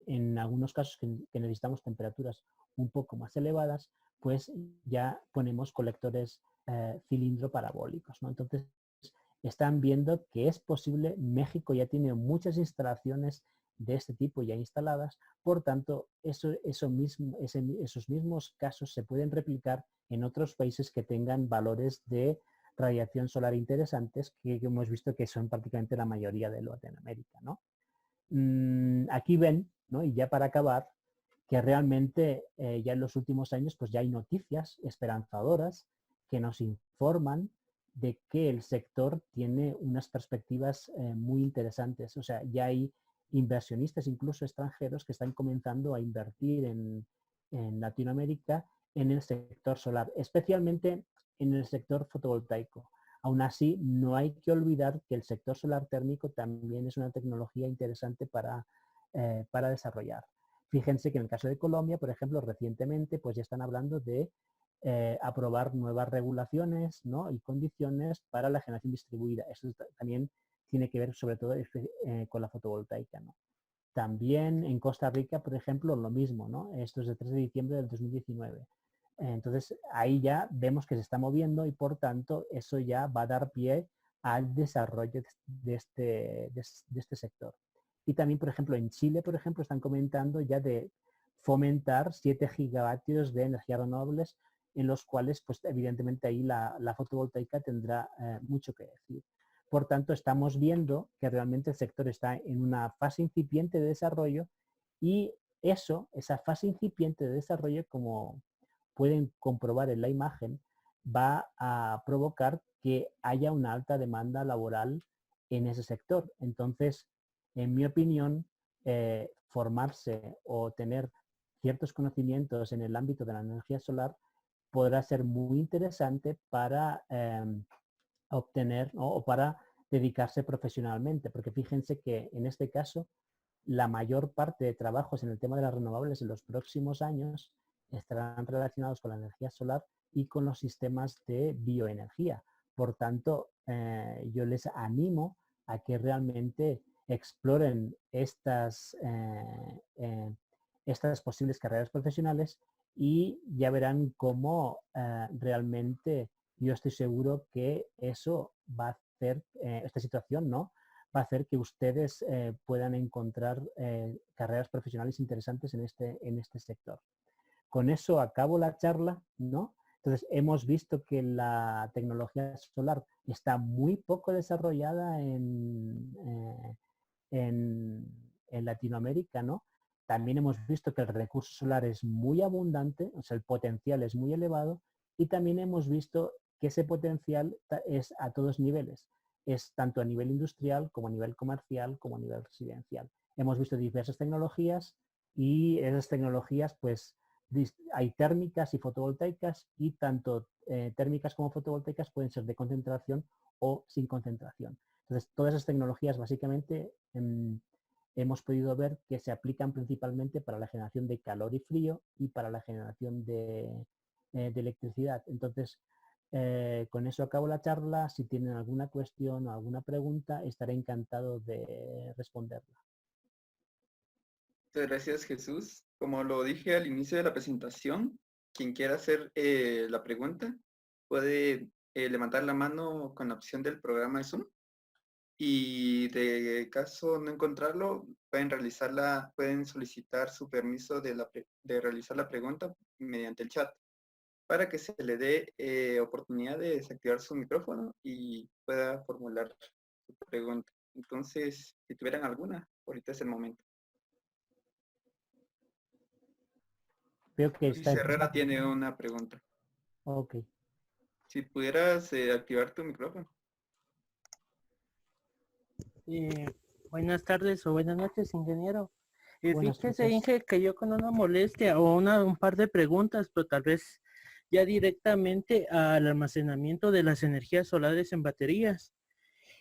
en algunos casos que necesitamos temperaturas un poco más elevadas, pues ya ponemos colectores cilindro parabólicos, ¿no? Entonces, están viendo que es posible. México ya tiene muchas instalaciones de este tipo ya instaladas, por tanto, esos mismos casos se pueden replicar en otros países que tengan valores de radiación solar interesantes, que hemos visto que son prácticamente la mayoría de Latinoamérica, ¿no? Aquí ven, ¿no? Y ya para acabar, que realmente ya en los últimos años pues ya hay noticias esperanzadoras que nos informan de que el sector tiene unas perspectivas muy interesantes. O sea, ya hay inversionistas, incluso extranjeros, que están comenzando a invertir en Latinoamérica en el sector solar, especialmente en el sector fotovoltaico. Aún así, no hay que olvidar que el sector solar térmico también es una tecnología interesante para desarrollar. Fíjense que en el caso de Colombia, por ejemplo, recientemente pues ya están hablando de aprobar nuevas regulaciones, ¿no? Y condiciones para la generación distribuida. Eso también tiene que ver sobre todo con la fotovoltaica, ¿no? También en Costa Rica, por ejemplo, lo mismo, ¿no? Esto es del 3 de diciembre del 2019. Entonces, ahí ya vemos que se está moviendo y, por tanto, eso ya va a dar pie al desarrollo de este sector. Y también, por ejemplo, en Chile, por ejemplo, están comentando ya de fomentar 7 gigavatios de energías renovables, en los cuales, pues, evidentemente, ahí la fotovoltaica tendrá mucho que decir. Por tanto, estamos viendo que realmente el sector está en una fase incipiente de desarrollo y esa fase incipiente de desarrollo, como pueden comprobar en la imagen, va a provocar que haya una alta demanda laboral en ese sector. Entonces, en mi opinión, formarse o tener ciertos conocimientos en el ámbito de la energía solar podrá ser muy interesante para obtener, ¿no? O para dedicarse profesionalmente, porque fíjense que en este caso la mayor parte de trabajos en el tema de las renovables en los próximos años estarán relacionados con la energía solar y con los sistemas de bioenergía. Por tanto, yo les animo a que realmente exploren estas posibles carreras profesionales y ya verán cómo realmente yo estoy seguro que eso va a hacer, esta situación, ¿no? Va a hacer que ustedes puedan encontrar carreras profesionales interesantes en este sector. Con eso acabo la charla, ¿no? Entonces, hemos visto que la tecnología solar está muy poco desarrollada en Latinoamérica, ¿no? También hemos visto que el recurso solar es muy abundante, o sea, el potencial es muy elevado, y también hemos visto que ese potencial es a todos niveles. Es tanto a nivel industrial, como a nivel comercial, como a nivel residencial. Hemos visto diversas tecnologías y esas tecnologías, pues, hay térmicas y fotovoltaicas, y tanto térmicas como fotovoltaicas pueden ser de concentración o sin concentración. Entonces, todas esas tecnologías básicamente hemos podido ver que se aplican principalmente para la generación de calor y frío y para la generación de electricidad. Entonces, con eso acabo la charla. Si tienen alguna cuestión o alguna pregunta, estaré encantado de responderla. Muchas gracias, Jesús. Como lo dije al inicio de la presentación, quien quiera hacer la pregunta puede levantar la mano con la opción del programa de Zoom, y de caso no encontrarlo, pueden solicitar su permiso de realizar la pregunta mediante el chat para que se le dé oportunidad de desactivar su micrófono y pueda formular su pregunta. Entonces, si tuvieran alguna, ahorita es el momento. Veo que Luis está... Herrera tiene una pregunta. Ok. Si pudieras activar tu micrófono. Buenas tardes o buenas noches, ingeniero. Buenas Fíjese, noches. Inge, que yo con una molestia o un par de preguntas, pero tal vez ya directamente al almacenamiento de las energías solares en baterías.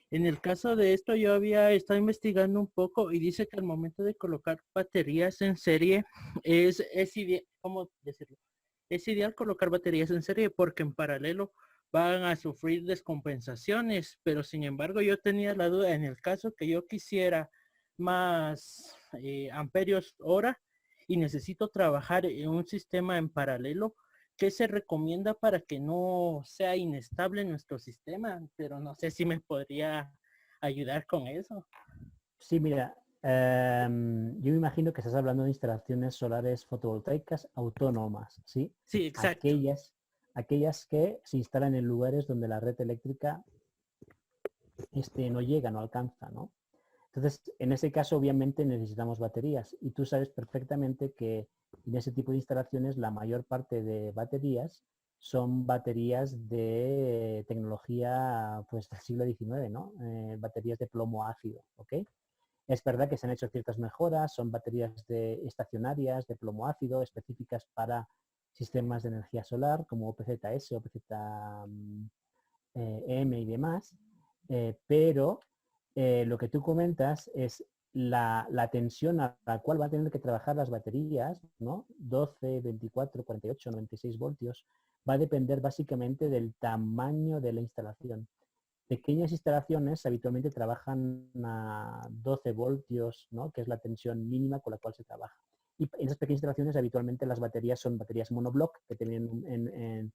En el caso de esto, yo había estado investigando un poco y dice que al momento de colocar baterías en serie es ideal, ¿cómo decirlo? Es ideal colocar baterías en serie porque en paralelo van a sufrir descompensaciones, pero sin embargo yo tenía la duda en el caso que yo quisiera más amperios hora y necesito trabajar en un sistema en paralelo. ¿Qué se recomienda para que no sea inestable nuestro sistema? Pero no sé si me podría ayudar con eso. Sí, mira, yo me imagino que estás hablando de instalaciones solares fotovoltaicas autónomas, ¿sí? Sí, exacto. Aquellas que se instalan en lugares donde la red eléctrica no llega, no alcanza, ¿no? Entonces, en ese caso, obviamente, necesitamos baterías. Y tú sabes perfectamente que en ese tipo de instalaciones la mayor parte de baterías son baterías de tecnología pues, del siglo XIX, ¿no? Baterías de plomo ácido, ¿ok? Es verdad que se han hecho ciertas mejoras, son baterías estacionarias de plomo ácido específicas para sistemas de energía solar como OPZS, OPZM y demás, pero lo que tú comentas es la tensión a la cual va a tener que trabajar las baterías, ¿no? 12, 24, 48, 96 voltios, va a depender básicamente del tamaño de la instalación. Pequeñas instalaciones habitualmente trabajan a 12 voltios, ¿no? Que es la tensión mínima con la cual se trabaja. Y en esas pequeñas instalaciones habitualmente las baterías son baterías monoblock que te vienen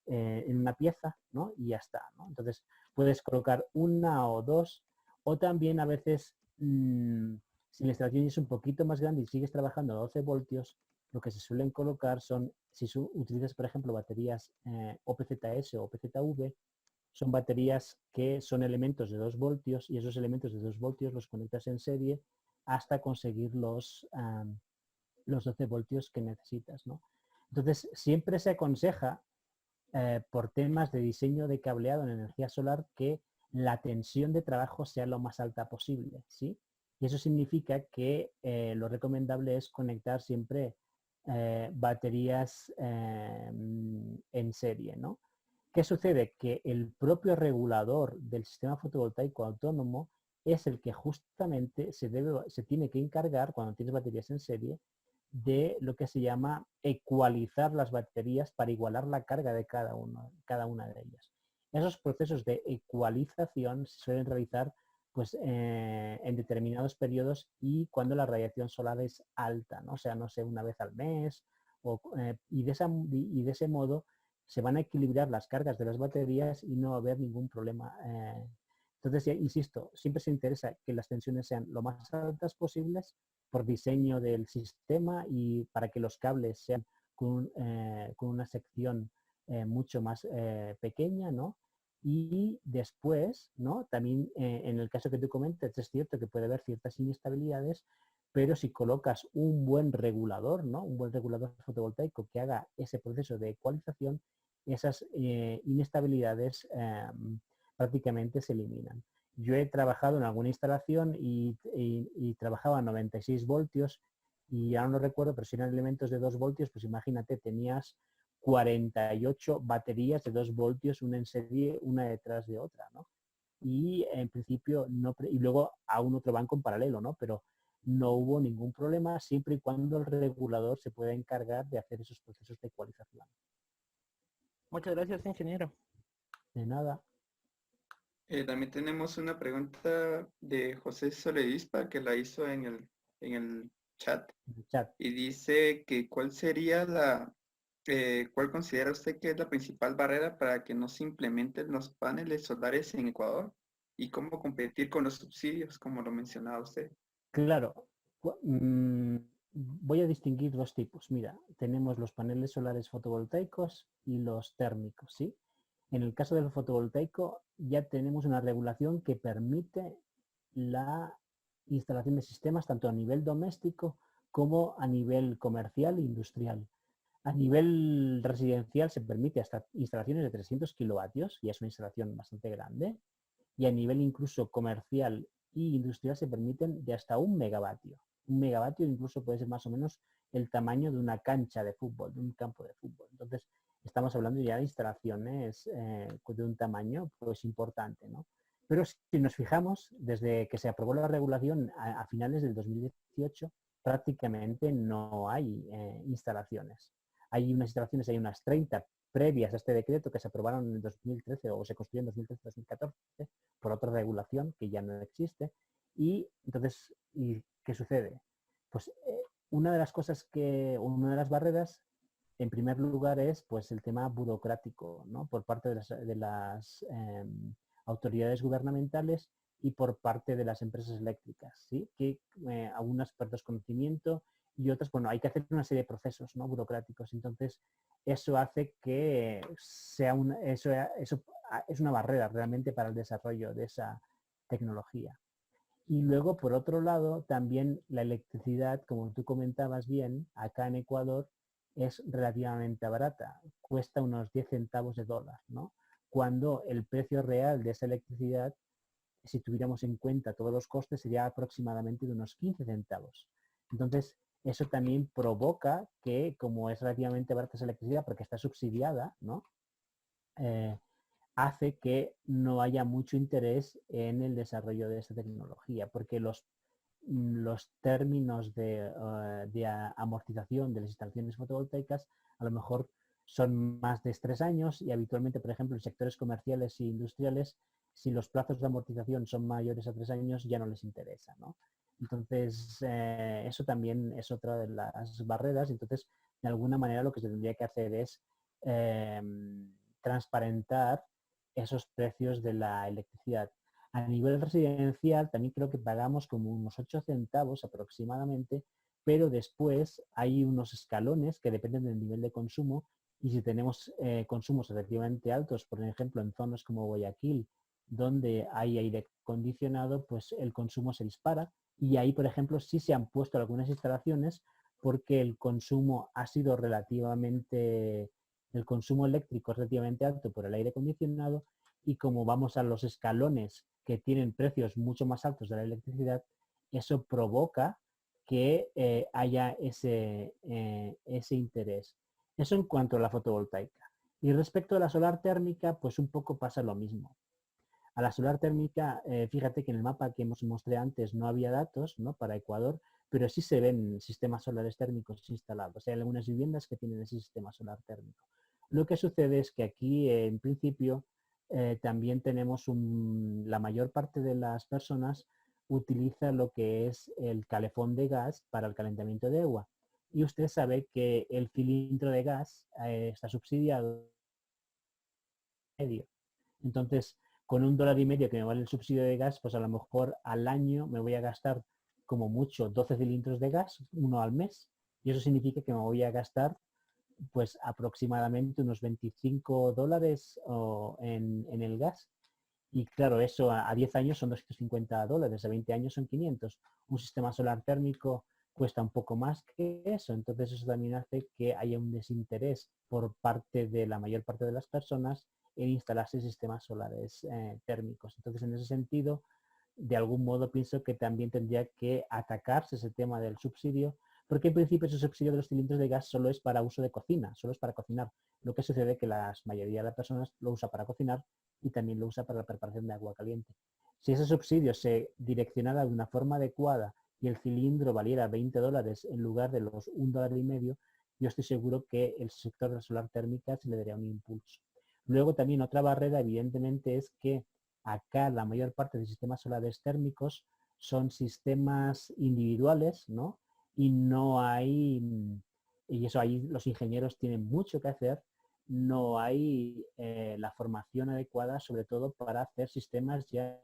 en una pieza, ¿no? Y ya está, ¿no? Entonces puedes colocar una o dos, o también a veces, si la instalación es un poquito más grande y sigues trabajando a 12 voltios, lo que se suelen colocar son, si utilizas, por ejemplo, baterías OPZS o OPZV, son baterías que son elementos de 2 voltios y esos elementos de 2 voltios los conectas en serie hasta conseguir los 12 voltios que necesitas, ¿no? Entonces, siempre se aconseja, por temas de diseño de cableado en energía solar, que la tensión de trabajo sea lo más alta posible, ¿sí? Y eso significa que lo recomendable es conectar siempre baterías en serie, ¿no? ¿Qué sucede? Que el propio regulador del sistema fotovoltaico autónomo es el que justamente se tiene que encargar, cuando tienes baterías en serie, de lo que se llama ecualizar las baterías para igualar la carga de cada una de ellas. Esos procesos de ecualización se suelen realizar pues, en determinados periodos y cuando la radiación solar es alta, ¿no? O sea, no sé, una vez al mes, y de ese modo se van a equilibrar las cargas de las baterías y no va a haber ningún problema. Entonces, ya, insisto, siempre se interesa que las tensiones sean lo más altas posibles por diseño del sistema y para que los cables sean con una sección mucho más pequeña, ¿no? Y después, ¿no? También en el caso que tú comentas, es cierto que puede haber ciertas inestabilidades, pero si colocas un buen regulador, ¿no? Un buen regulador fotovoltaico que haga ese proceso de ecualización, esas inestabilidades prácticamente se eliminan. Yo he trabajado en alguna instalación y trabajaba a 96 voltios y ahora no recuerdo, pero si eran elementos de 2 voltios, pues imagínate, tenías 48 baterías de 2 voltios, una en serie, una detrás de otra, ¿no? Y en principio, no, y luego a un otro banco en paralelo, ¿no? Pero no hubo ningún problema siempre y cuando el regulador se pueda encargar de hacer esos procesos de ecualización. Muchas gracias, ingeniero. De nada. También tenemos una pregunta de José Soledispa que la hizo en el chat En el chat. y dice que cuál sería cuál considera usted que es la principal barrera para que no se implementen los paneles solares en Ecuador y cómo competir con los subsidios, como lo mencionaba usted. Claro, voy a distinguir dos tipos. Mira, tenemos los paneles solares fotovoltaicos y los térmicos, ¿sí? En el caso del fotovoltaico ya tenemos una regulación que permite la instalación de sistemas tanto a nivel doméstico como a nivel comercial e industrial. A nivel residencial se permite hasta instalaciones de 300 kilovatios, y es una instalación bastante grande, y a nivel incluso comercial y industrial se permiten de hasta 1 megavatio. 1 megavatio incluso puede ser más o menos el tamaño de una cancha de fútbol, de un campo de fútbol. Entonces, estamos hablando ya de instalaciones de un tamaño pues importante, ¿no? Pero si nos fijamos, desde que se aprobó la regulación a finales del 2018, prácticamente no hay instalaciones. Hay unas instalaciones, hay unas 30 previas a este decreto que se aprobaron en 2013 o se construyeron en 2013-2014 por otra regulación que ya no existe. Y entonces, ¿qué sucede? Pues una de las cosas una de las barreras, en primer lugar, es pues el tema burocrático, ¿no? Por parte de las autoridades gubernamentales y por parte de las empresas eléctricas, ¿sí? Que algunas por desconocimiento y otras, bueno, hay que hacer una serie de procesos, ¿no? Burocráticos. Entonces, eso hace que eso es una barrera realmente para el desarrollo de esa tecnología. Y luego, por otro lado, también la electricidad, como tú comentabas bien, acá en Ecuador es relativamente barata. Cuesta unos 10 centavos de dólar, ¿no? Cuando el precio real de esa electricidad, si tuviéramos en cuenta todos los costes, sería aproximadamente de unos 15 centavos. Entonces, eso también provoca que, como es relativamente barata esa electricidad, porque está subsidiada, ¿no? Hace que no haya mucho interés en el desarrollo de esta tecnología, porque los términos de amortización de las instalaciones fotovoltaicas a lo mejor son más de 3 años y habitualmente, por ejemplo, en sectores comerciales e industriales, si los plazos de amortización son mayores a 3 años, ya no les interesa, ¿no? Entonces, eso también es otra de las barreras. Entonces, de alguna manera lo que se tendría que hacer es transparentar esos precios de la electricidad. A nivel residencial también creo que pagamos como unos 8 centavos aproximadamente, pero después hay unos escalones que dependen del nivel de consumo y si tenemos consumos relativamente altos, por ejemplo en zonas como Guayaquil, donde hay aire acondicionado, pues el consumo se dispara y ahí, por ejemplo, sí se han puesto algunas instalaciones porque el consumo ha sido relativamente, el consumo eléctrico es relativamente alto por el aire acondicionado y como vamos a los escalones que tienen precios mucho más altos de la electricidad, eso provoca que haya ese interés. Eso en cuanto a la fotovoltaica. Y respecto a la solar térmica, pues un poco pasa lo mismo. A la solar térmica, fíjate que en el mapa que hemos mostrado antes no había datos, ¿no? Para Ecuador, pero sí se ven sistemas solares térmicos instalados. Hay algunas viviendas que tienen ese sistema solar térmico. Lo que sucede es que aquí, en principio, también tenemos la mayor parte de las personas utiliza lo que es el calefón de gas para el calentamiento de agua. Y usted sabe que el cilindro de gas está subsidiado. Entonces, con $1,50 que me vale el subsidio de gas, pues a lo mejor al año me voy a gastar como mucho 12 cilindros de gas, uno al mes. Y eso significa que me voy a gastar pues aproximadamente unos $25 en el gas. Y claro, eso a 10 años son $250, a 20 años son 500. Un sistema solar térmico cuesta un poco más que eso, entonces eso también hace que haya un desinterés por parte de la mayor parte de las personas en instalarse sistemas solares térmicos. Entonces, en ese sentido, de algún modo pienso que también tendría que atacarse ese tema del subsidio, porque en principio ese subsidio de los cilindros de gas solo es para uso de cocina, solo es para cocinar. Lo que sucede es que la mayoría de las personas lo usa para cocinar y también lo usa para la preparación de agua caliente. Si ese subsidio se direccionara de una forma adecuada y el cilindro valiera $20 en lugar de los $1,50, yo estoy seguro que el sector de la solar térmica se le daría un impulso. Luego también otra barrera evidentemente es que acá la mayor parte de sistemas solares térmicos son sistemas individuales, ¿no? Y no hay, y eso ahí los ingenieros tienen mucho que hacer, no hay la formación adecuada, sobre todo para hacer sistemas ya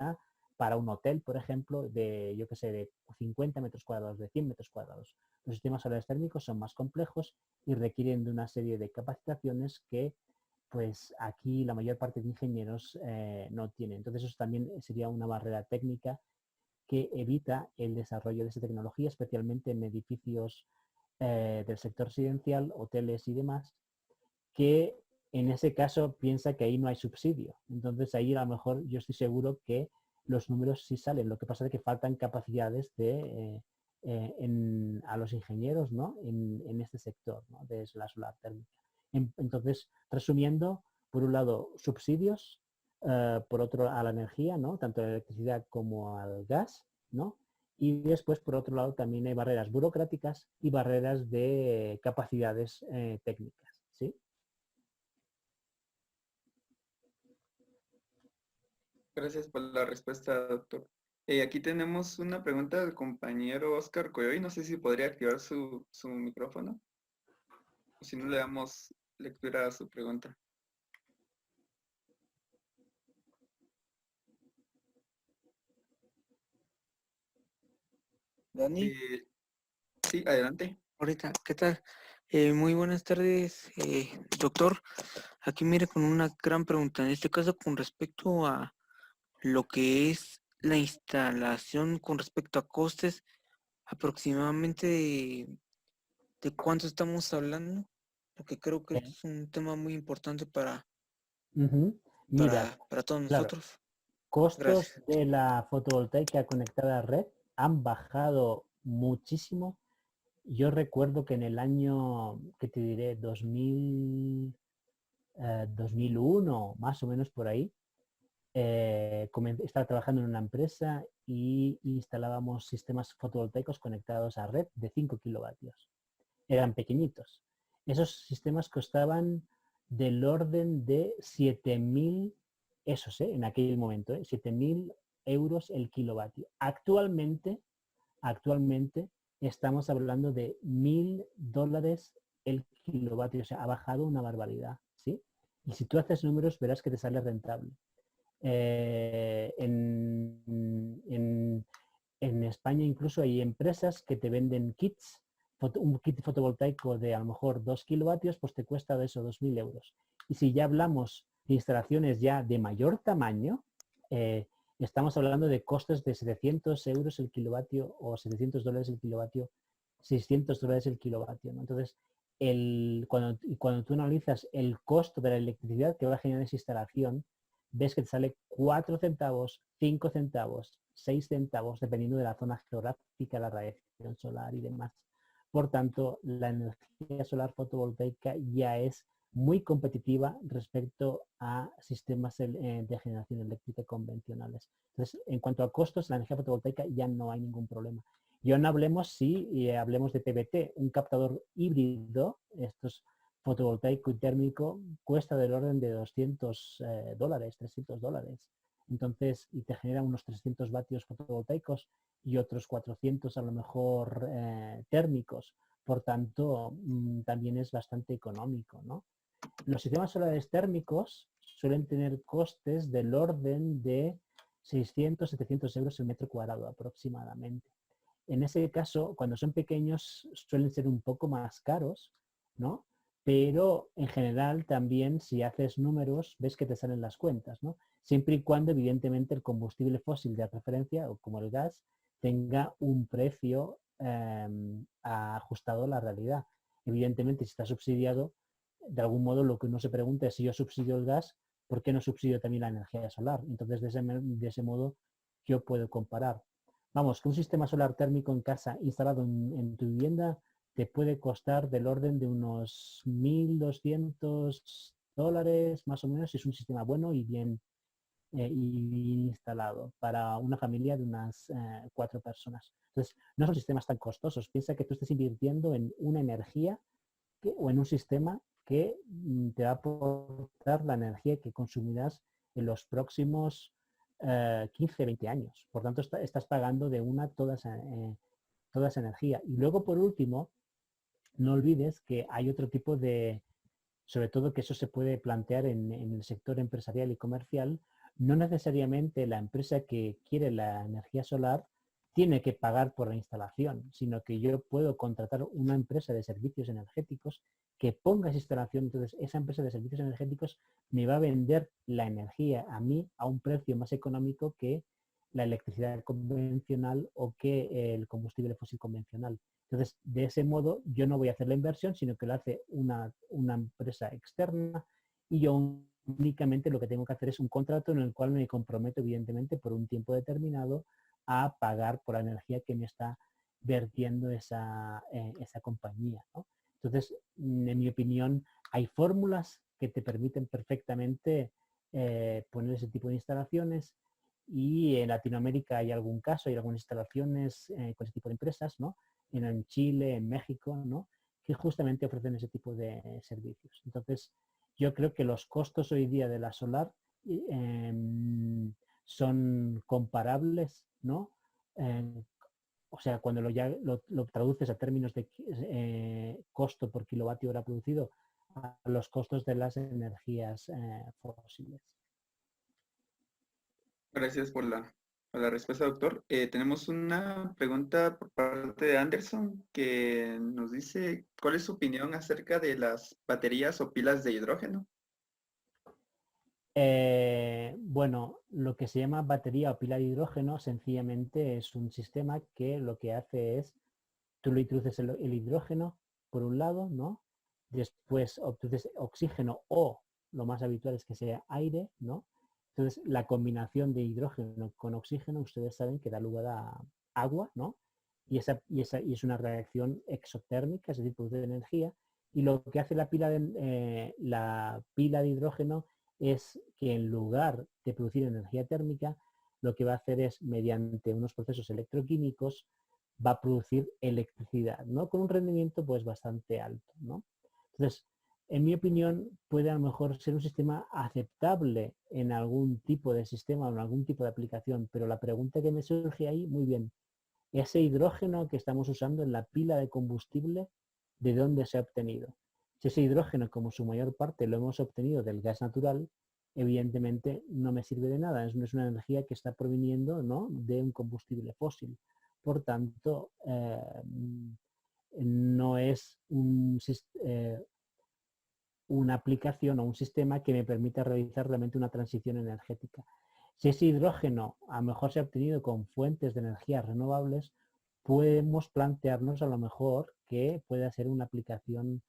para un hotel, por ejemplo, de, yo que sé, de 50 metros cuadrados, de 100 metros cuadrados. Los sistemas solares térmicos son más complejos y requieren de una serie de capacitaciones que pues aquí la mayor parte de ingenieros no tienen. Entonces eso también sería una barrera técnica que evita el desarrollo de esa tecnología, especialmente en edificios del sector residencial, hoteles y demás, que en ese caso piensa que ahí no hay subsidio. Entonces ahí a lo mejor yo estoy seguro que los números sí salen. Lo que pasa es que faltan capacidades a los ingenieros, ¿no? en este sector, ¿no? de la solar térmica. Entonces, resumiendo, por un lado, subsidios, por otro a la energía, ¿no? Tanto a la electricidad como al gas, ¿no? Y después, por otro lado, también hay barreras burocráticas y barreras de capacidades técnicas, ¿sí? Gracias por la respuesta, doctor. Aquí tenemos una pregunta del compañero Oscar Coyoy. No sé si podría activar su micrófono. O si no, le damos lectura a su pregunta. Dani, Sí, adelante. ahorita, ¿qué tal? Muy buenas tardes, doctor. Aquí mire con una gran pregunta, en este caso con respecto a lo que es la instalación con respecto a costes, aproximadamente de cuánto estamos hablando, porque creo que Eh, es un tema muy importante para, Ujú. Mira, para todos claro, nosotros. costos Gracias. de la fotovoltaica conectada a red han bajado muchísimo. Yo recuerdo que en el año, ¿qué te diré? 2001, más o menos por ahí, estaba trabajando en una empresa y instalábamos sistemas fotovoltaicos conectados a red de 5 kilovatios. Eran pequeñitos. Esos sistemas costaban del orden de 7.000, esos, en aquel momento, 7.000 euros el kilovatio. Actualmente estamos hablando de $1.000 el kilovatio, o sea, ha bajado una barbaridad, ¿sí? Y si tú haces números verás que te sale rentable. En España incluso hay empresas que te venden kits, un kit fotovoltaico de a lo mejor 2 kilovatios, pues te cuesta de eso 2.000 euros. Y si ya hablamos de instalaciones ya de mayor tamaño, estamos hablando de costes de 700 euros el kilovatio o $700 el kilovatio, $600 el kilovatio, ¿no? Entonces, cuando tú analizas el costo de la electricidad que va a generar esa instalación, ves que te sale 4 centavos, 5 centavos, 6 centavos, dependiendo de la zona geográfica, la radiación solar y demás. Por tanto, la energía solar fotovoltaica ya es muy competitiva respecto a sistemas de generación eléctrica convencionales. Entonces, en cuanto a costos, la energía fotovoltaica ya no hay ningún problema. Y no hablemos hablemos de PVT, un captador híbrido, estos fotovoltaico y térmico, cuesta del orden de $200, $300. Entonces, y te genera unos 300 vatios fotovoltaicos y otros 400 a lo mejor térmicos. Por tanto, también es bastante económico, ¿no? Los sistemas solares térmicos suelen tener costes del orden de 600, 700 euros el metro cuadrado aproximadamente. En ese caso, cuando son pequeños, suelen ser un poco más caros, ¿no? Pero en general también si haces números, ves que te salen las cuentas, ¿no? Siempre y cuando evidentemente el combustible fósil de referencia, o como el gas, tenga un precio ajustado a la realidad. Evidentemente, si está subsidiado, de algún modo lo que uno se pregunta es si yo subsidio el gas, ¿por qué no subsidio también la energía solar? Entonces, de ese modo, yo puedo comparar. Vamos, que un sistema solar térmico en casa instalado en tu vivienda te puede costar del orden de unos $1.200, más o menos, si es un sistema bueno y bien instalado para una familia de unas 4 personas. Entonces, no son sistemas tan costosos. Piensa que tú estés invirtiendo en una energía o en un sistema que te va a aportar la energía que consumirás en los próximos 15, 20 años. Por tanto, estás pagando de una toda esa energía. Y luego, por último, no olvides que hay otro tipo de, sobre todo que eso se puede plantear en el sector empresarial y comercial, no necesariamente la empresa que quiere la energía solar tiene que pagar por la instalación, sino que yo puedo contratar una empresa de servicios energéticos que ponga esa instalación. Entonces, esa empresa de servicios energéticos me va a vender la energía a mí a un precio más económico que la electricidad convencional o que el combustible fósil convencional. Entonces, de ese modo, yo no voy a hacer la inversión, sino que lo hace una empresa externa y yo únicamente lo que tengo que hacer es un contrato en el cual me comprometo, evidentemente, por un tiempo determinado a pagar por la energía que me está vertiendo esa compañía, ¿no? Entonces, en mi opinión, hay fórmulas que te permiten perfectamente poner ese tipo de instalaciones, y en Latinoamérica hay algún caso, hay algunas instalaciones con ese tipo de empresas, ¿no? En Chile, en México, ¿no? Que justamente ofrecen ese tipo de servicios. Entonces, yo creo que los costos hoy día de la solar son comparables, ¿no? O sea, cuando lo traduces a términos de costo por kilovatio hora producido, a los costos de las energías fósiles. Gracias por la respuesta, doctor. Tenemos una pregunta por parte de Anderson que nos dice, ¿cuál es su opinión acerca de las baterías o pilas de hidrógeno? Bueno, lo que se llama batería o pila de hidrógeno sencillamente es un sistema que lo que hace es, tú le introduces el hidrógeno por un lado, ¿no? Después obtienes oxígeno o lo más habitual es que sea aire, ¿no? Entonces la combinación de hidrógeno con oxígeno, ustedes saben que da lugar a agua, ¿no? Y es una reacción exotérmica, es decir, produce energía. Y lo que hace la pila de hidrógeno es que en lugar de producir energía térmica, lo que va a hacer es, mediante unos procesos electroquímicos, va a producir electricidad, ¿no? Con un rendimiento pues bastante alto, ¿no? Entonces, en mi opinión, puede a lo mejor ser un sistema aceptable en algún tipo de sistema o en algún tipo de aplicación, pero la pregunta que me surge ahí, muy bien, ese hidrógeno que estamos usando en la pila de combustible, ¿de dónde se ha obtenido? Si ese hidrógeno, como su mayor parte lo hemos obtenido del gas natural, evidentemente no me sirve de nada. Es una energía que está proviniendo, ¿no?, de un combustible fósil. Por tanto, no es una aplicación o un sistema que me permita realizar realmente una transición energética. Si ese hidrógeno a lo mejor se ha obtenido con fuentes de energías renovables, podemos plantearnos a lo mejor que pueda ser una aplicación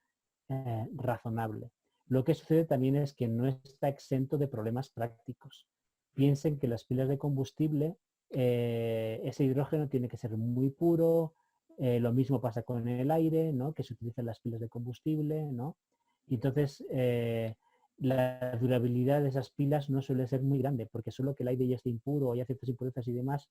razonable. Lo que sucede también es que no está exento de problemas prácticos. Piensen que las pilas de combustible, ese hidrógeno tiene que ser muy puro, lo mismo pasa con el aire, ¿no?, que se utilizan las pilas de combustible, ¿no? Y entonces, la durabilidad de esas pilas no suele ser muy grande, porque solo que el aire ya esté impuro o haya ciertas impurezas y demás,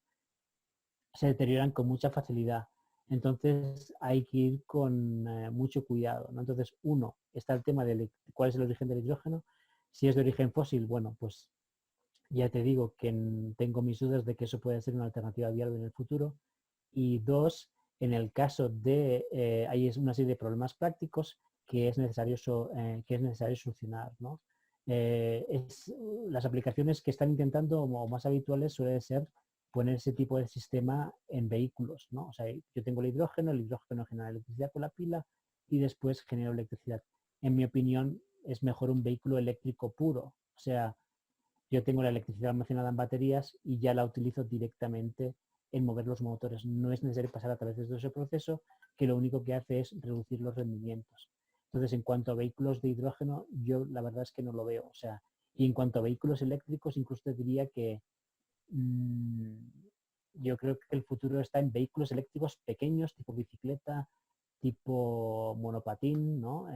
se deterioran con mucha facilidad. Entonces hay que ir con mucho cuidado, ¿no? Entonces, uno, está el tema de cuál es el origen del hidrógeno. Si es de origen fósil, bueno, pues ya te digo que tengo mis dudas de que eso pueda ser una alternativa viable en el futuro. Y dos, en el caso de, hay una serie de problemas prácticos que es necesario solucionar, ¿no? Las aplicaciones que están intentando o más habituales suelen ser poner ese tipo de sistema en vehículos, ¿no? O sea, yo tengo el hidrógeno genera electricidad con la pila y después genero electricidad. En mi opinión, es mejor un vehículo eléctrico puro. O sea, yo tengo la electricidad almacenada en baterías y ya la utilizo directamente en mover los motores. No es necesario pasar a través de todo ese proceso, que lo único que hace es reducir los rendimientos. Entonces, en cuanto a vehículos de hidrógeno, yo la verdad es que no lo veo. O sea, y en cuanto a vehículos eléctricos, incluso te diría que yo creo que el futuro está en vehículos eléctricos pequeños, tipo bicicleta, tipo monopatín, ¿no?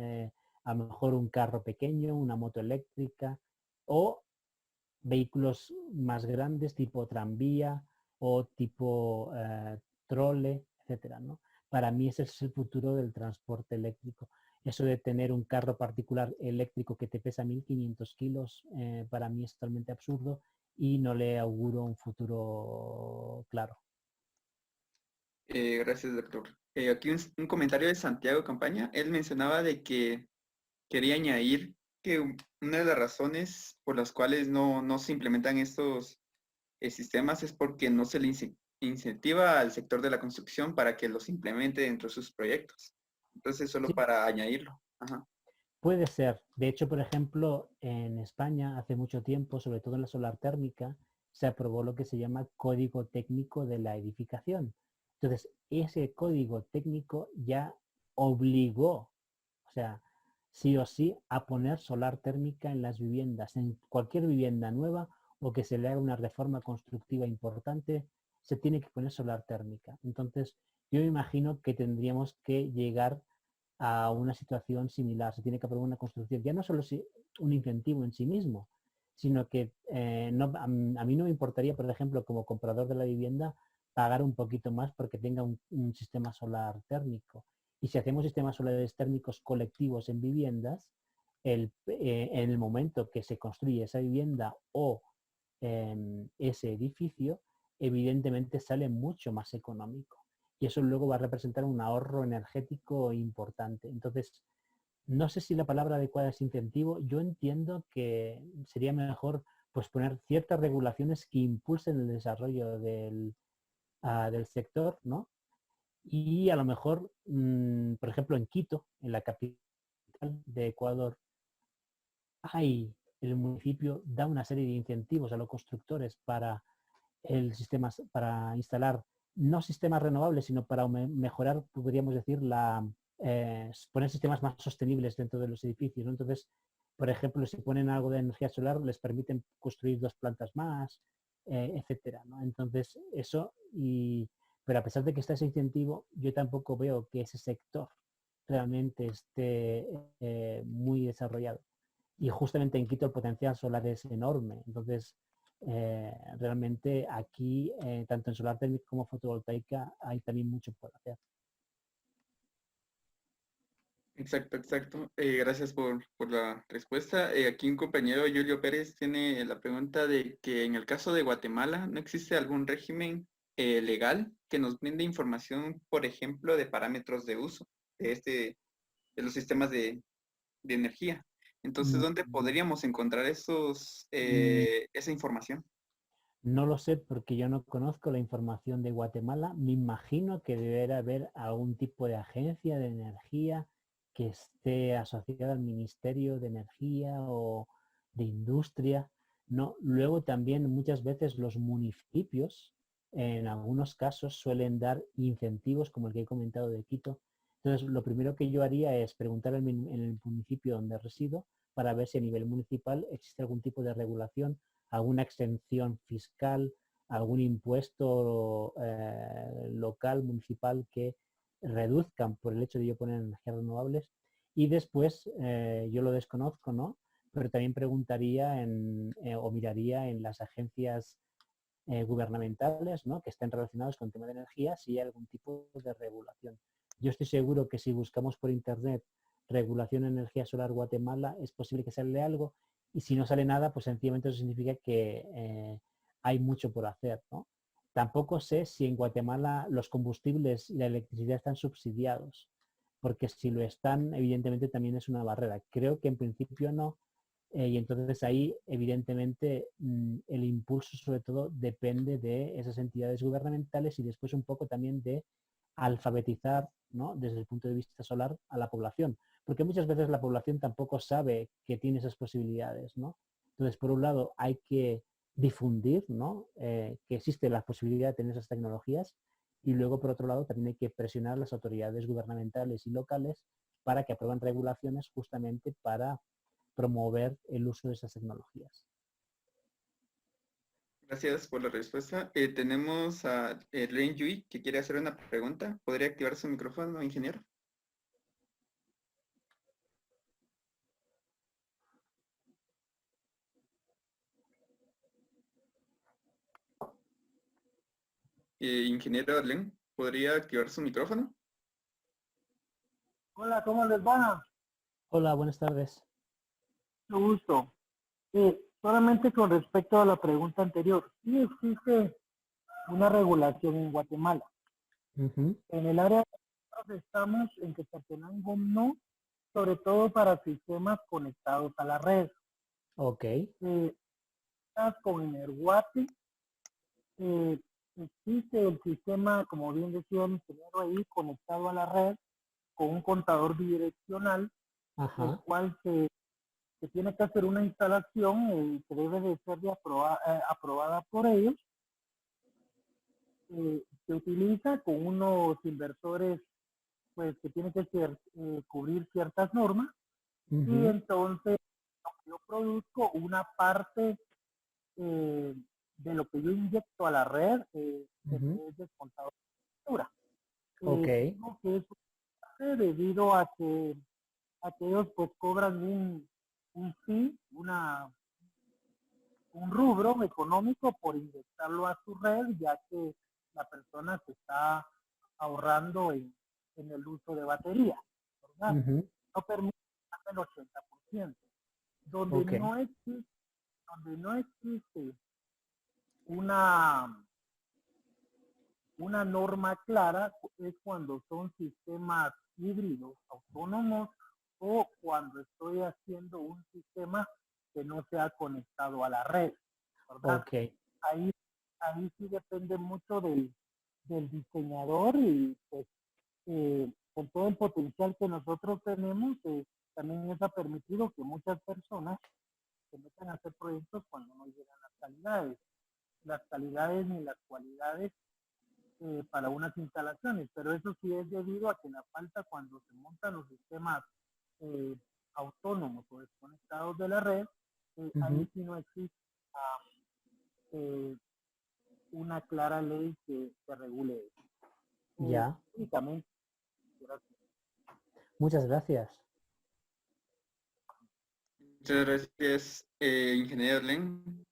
A lo mejor un carro pequeño, una moto eléctrica, o vehículos más grandes, tipo tranvía o tipo trole, etcétera, ¿no? Para mí ese es el futuro del transporte eléctrico. Eso de tener un carro particular eléctrico que te pesa 1500 kilos, para mí es totalmente absurdo y no le auguro un futuro claro. Gracias, doctor. Aquí un comentario de Santiago Campaña. Él mencionaba de que quería añadir que una de las razones por las cuales no se implementan estos sistemas es porque no se le incentiva al sector de la construcción para que los implemente dentro de sus proyectos. Entonces, solo Sí, para añadirlo. Ajá. puede ser. De hecho, por ejemplo, en España hace mucho tiempo, sobre todo en la solar térmica, se aprobó lo que se llama Código Técnico de la Edificación. Entonces, ese código técnico ya obligó, o sea, sí o sí, a poner solar térmica en las viviendas. En cualquier vivienda nueva o que se le haga una reforma constructiva importante, se tiene que poner solar térmica. Entonces, yo me imagino que tendríamos que llegar a una situación similar. Se tiene que aprobar una construcción, ya no solo un incentivo en sí mismo, sino que a mí no me importaría, por ejemplo, como comprador de la vivienda, pagar un poquito más porque tenga un sistema solar térmico. Y si hacemos sistemas solares térmicos colectivos en viviendas, en el momento que se construye esa vivienda o ese edificio, evidentemente sale mucho más económico. Y eso luego va a representar un ahorro energético importante. Entonces, no sé si la palabra adecuada es incentivo. Yo entiendo que sería mejor pues poner ciertas regulaciones que impulsen el desarrollo del sector, ¿no? Y a lo mejor, por ejemplo, en Quito, en la capital de Ecuador, el municipio da una serie de incentivos a los constructores para para instalar no sistemas renovables, sino para mejorar, podríamos decir, poner sistemas más sostenibles dentro de los edificios, ¿no? Entonces, por ejemplo, si ponen algo de energía solar, les permiten construir 2 plantas más, etcétera, ¿no? Entonces, pero a pesar de que está ese incentivo, yo tampoco veo que ese sector realmente esté muy desarrollado. Y justamente en Quito el potencial solar es enorme. Entonces, realmente aquí, tanto en solar térmico como fotovoltaica, hay también mucho por hacer. Exacto, exacto. Gracias por la respuesta. Aquí un compañero, Julio Pérez, tiene la pregunta de que en el caso de Guatemala, ¿no existe algún régimen legal que nos brinde información, por ejemplo, de parámetros de uso de los sistemas de energía? Entonces, ¿dónde podríamos encontrar esa información? No lo sé porque yo no conozco la información de Guatemala. Me imagino que deberá haber algún tipo de agencia de energía que esté asociada al Ministerio de Energía o de Industria. No, luego también muchas veces los municipios, en algunos casos, suelen dar incentivos como el que he comentado de Quito. Entonces, lo primero que yo haría es preguntar en el municipio donde resido para ver si a nivel municipal existe algún tipo de regulación, alguna exención fiscal, algún impuesto local, municipal que reduzcan por el hecho de yo poner energías renovables. Y después, yo lo desconozco, ¿no? Pero también preguntaría o miraría en las agencias gubernamentales, ¿no? Que estén relacionados con el tema de energía, si hay algún tipo de regulación. Yo estoy seguro que si buscamos por internet regulación de energía solar Guatemala, es posible que salga algo, y si no sale nada, pues sencillamente eso significa que hay mucho por hacer, ¿no? Tampoco sé si en Guatemala los combustibles y la electricidad están subsidiados, porque si lo están, evidentemente también es una barrera. Creo que en principio no, y entonces ahí, evidentemente, el impulso sobre todo depende de esas entidades gubernamentales y después un poco también de alfabetizar, ¿no? Desde el punto de vista solar a la población, porque muchas veces la población tampoco sabe que tiene esas posibilidades, ¿no? Entonces, por un lado, hay que difundir, ¿no? Que existe la posibilidad de tener esas tecnologías, y luego, por otro lado, también hay que presionar a las autoridades gubernamentales y locales para que aprueben regulaciones justamente para promover el uso de esas tecnologías. Gracias por la respuesta. Tenemos a Len Yui que quiere hacer una pregunta. ¿Podría activar su micrófono, ingeniero? Ingeniero Len, ¿podría activar su micrófono? Hola, ¿cómo les va? Hola, buenas tardes. Mucho gusto. Solamente con respecto a la pregunta anterior, sí existe una regulación en Guatemala. En el área que nosotros estamos, en Quetzaltenango no, sobre todo para sistemas conectados a la red. Ok. Con Energuate, existe el sistema, como bien decía el ingeniero ahí, conectado a la red con un contador bidireccional, el cual se tiene que hacer una instalación que debe de ser aprobada por ellos. Se utiliza con unos inversores pues que tienen que cubrir ciertas normas, y entonces yo produzco una parte de lo que yo inyecto a la red, es descontado de factura. Digo que es debido a que ellos pues cobran un fee, una un rubro económico por inyectarlo a su red, ya que la persona se está ahorrando en el uso de batería, ¿verdad? Ujú. No permite más del 80%. Ok. Donde no existe una, una norma clara es cuando son sistemas híbridos autónomos o cuando estoy haciendo un sistema que no se ha conectado a la red, ¿verdad? Ok. Ahí, ahí sí depende mucho del diseñador y pues con todo el potencial que nosotros tenemos, también nos ha permitido que muchas personas se metan a hacer proyectos cuando no llegan las calidades ni las cualidades para unas instalaciones, pero eso sí es debido a que la falta cuando se montan los sistemas eh, autónomos o desconectados de la red, ahí Ujú. sí no existe eh, una clara ley que regule eso. Ya. Únicamente, Muchas gracias. Muchas gracias, ingeniero Len.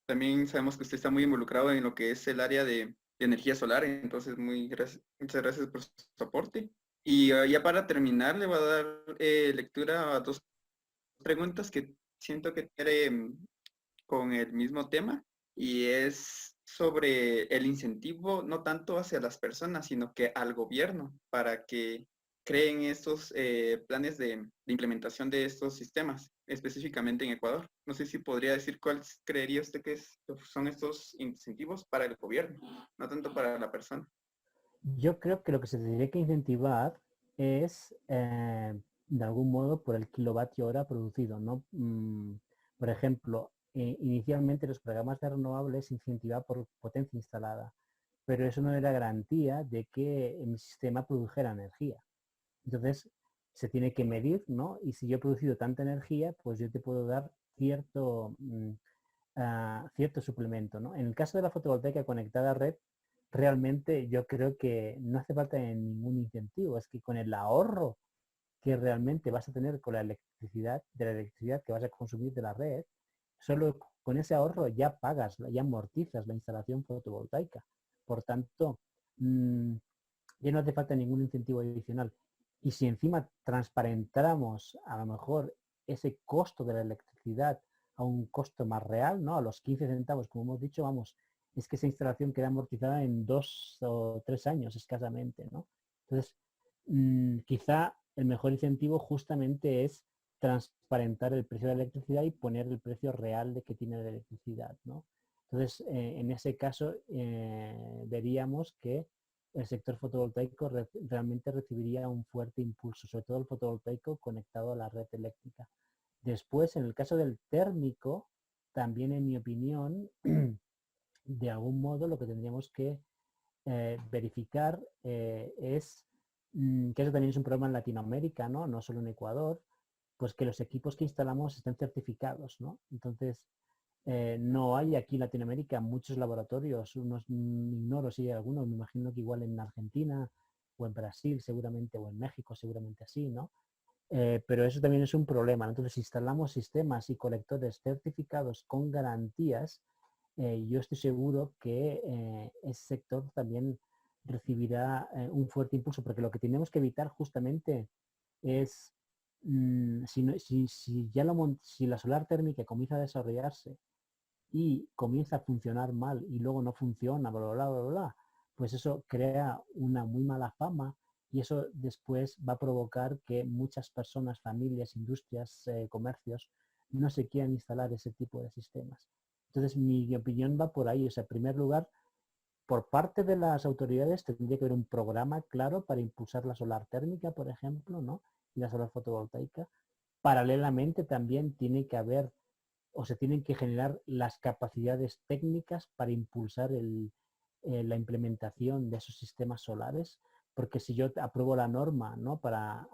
También sabemos que usted está muy involucrado en lo que es el área de energía solar, entonces muchas gracias por su aporte. Y ya para terminar, le voy a dar lectura a dos preguntas que siento que tienen con el mismo tema, y es sobre el incentivo, no tanto hacia las personas, sino que al gobierno, para que creen estos planes de implementación de estos sistemas, específicamente en Ecuador. No sé si podría decir cuáles creería usted que son estos incentivos para el gobierno, no tanto para la persona. Yo creo que lo que se tendría que incentivar es, de algún modo, por el kilovatio hora producido, ¿no? Por ejemplo, inicialmente los programas de renovables se incentivaban por potencia instalada, pero eso no era garantía de que mi sistema produjera energía. Entonces, se tiene que medir, ¿no? Y si yo he producido tanta energía, pues yo te puedo dar cierto suplemento, ¿no? En el caso de la fotovoltaica conectada a red, realmente yo creo que no hace falta ningún incentivo, es que con el ahorro que realmente vas a tener con la electricidad, de la electricidad que vas a consumir de la red, solo con ese ahorro ya pagas, ya amortizas la instalación fotovoltaica. Por tanto, mmm, ya no hace falta ningún incentivo adicional. Y si encima transparentáramos a lo mejor ese costo de la electricidad a un costo más real, ¿no? A los 15 centavos, como hemos dicho, vamos, es que esa instalación queda amortizada en 2 o 3 años escasamente, ¿no? Entonces, quizá el mejor incentivo justamente es transparentar el precio de la electricidad y poner el precio real de que tiene la electricidad, ¿no? Entonces, en ese caso, veríamos que el sector fotovoltaico realmente recibiría un fuerte impulso, sobre todo el fotovoltaico conectado a la red eléctrica. Después, en el caso del térmico, también en mi opinión, de algún modo lo que tendríamos que verificar es que eso también es un problema en Latinoamérica, ¿no? No solo en Ecuador, pues que los equipos que instalamos estén certificados, ¿no? Entonces, no hay aquí en Latinoamérica muchos laboratorios, unos ignoro si hay algunos, me imagino que igual en Argentina o en Brasil seguramente, o en México seguramente así, ¿no? Pero eso también es un problema, ¿no? Entonces, si instalamos sistemas y colectores certificados con garantías, yo estoy seguro que ese sector también recibirá un fuerte impulso, porque lo que tenemos que evitar justamente es, si la solar térmica comienza a desarrollarse y comienza a funcionar mal y luego no funciona, bla, bla, bla, bla, bla, pues eso crea una muy mala fama y eso después va a provocar que muchas personas, familias, industrias, comercios, no se quieran instalar ese tipo de sistemas. Entonces, mi opinión va por ahí. O sea, en primer lugar, por parte de las autoridades tendría que haber un programa claro para impulsar la solar térmica, por ejemplo, ¿no? Y la solar fotovoltaica. Paralelamente también tiene que haber o se tienen que generar las capacidades técnicas para impulsar la implementación de esos sistemas solares, porque si yo apruebo la norma, ¿no? Para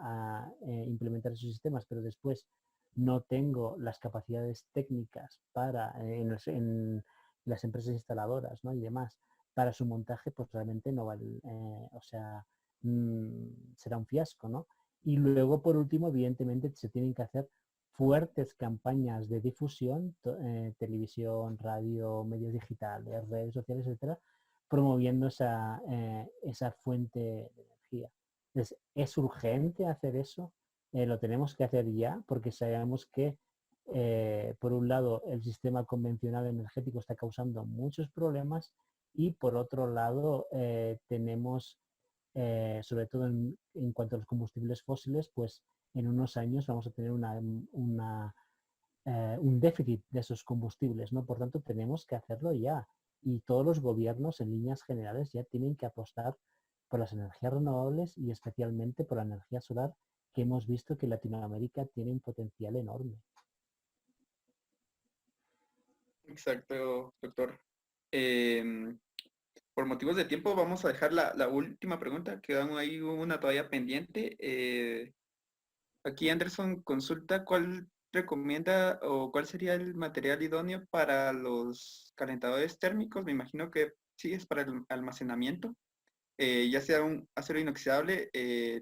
implementar esos sistemas, pero después no tengo las capacidades técnicas para en las empresas instaladoras, ¿no? Y demás para su montaje, pues realmente no vale, o sea, será un fiasco, ¿no? Y luego, por último, evidentemente se tienen que hacer fuertes campañas de difusión, televisión, radio, medios digitales, redes sociales, etcétera, promoviendo esa fuente de energía. Entonces, ¿es urgente hacer eso? Lo tenemos que hacer ya, porque sabemos que, por un lado, el sistema convencional energético está causando muchos problemas y, por otro lado, tenemos, sobre todo en cuanto a los combustibles fósiles, pues en unos años vamos a tener un déficit de esos combustibles, ¿no? Por tanto, tenemos que hacerlo ya. Y todos los gobiernos, en líneas generales, ya tienen que apostar por las energías renovables y especialmente por la energía solar, que hemos visto que Latinoamérica tiene un potencial enorme. Exacto, doctor. Por motivos de tiempo vamos a dejar la última pregunta, que aún hay una todavía pendiente. Aquí Anderson consulta cuál recomienda o cuál sería el material idóneo para los calentadores térmicos. Me imagino que sí es para el almacenamiento, ya sea un acero inoxidable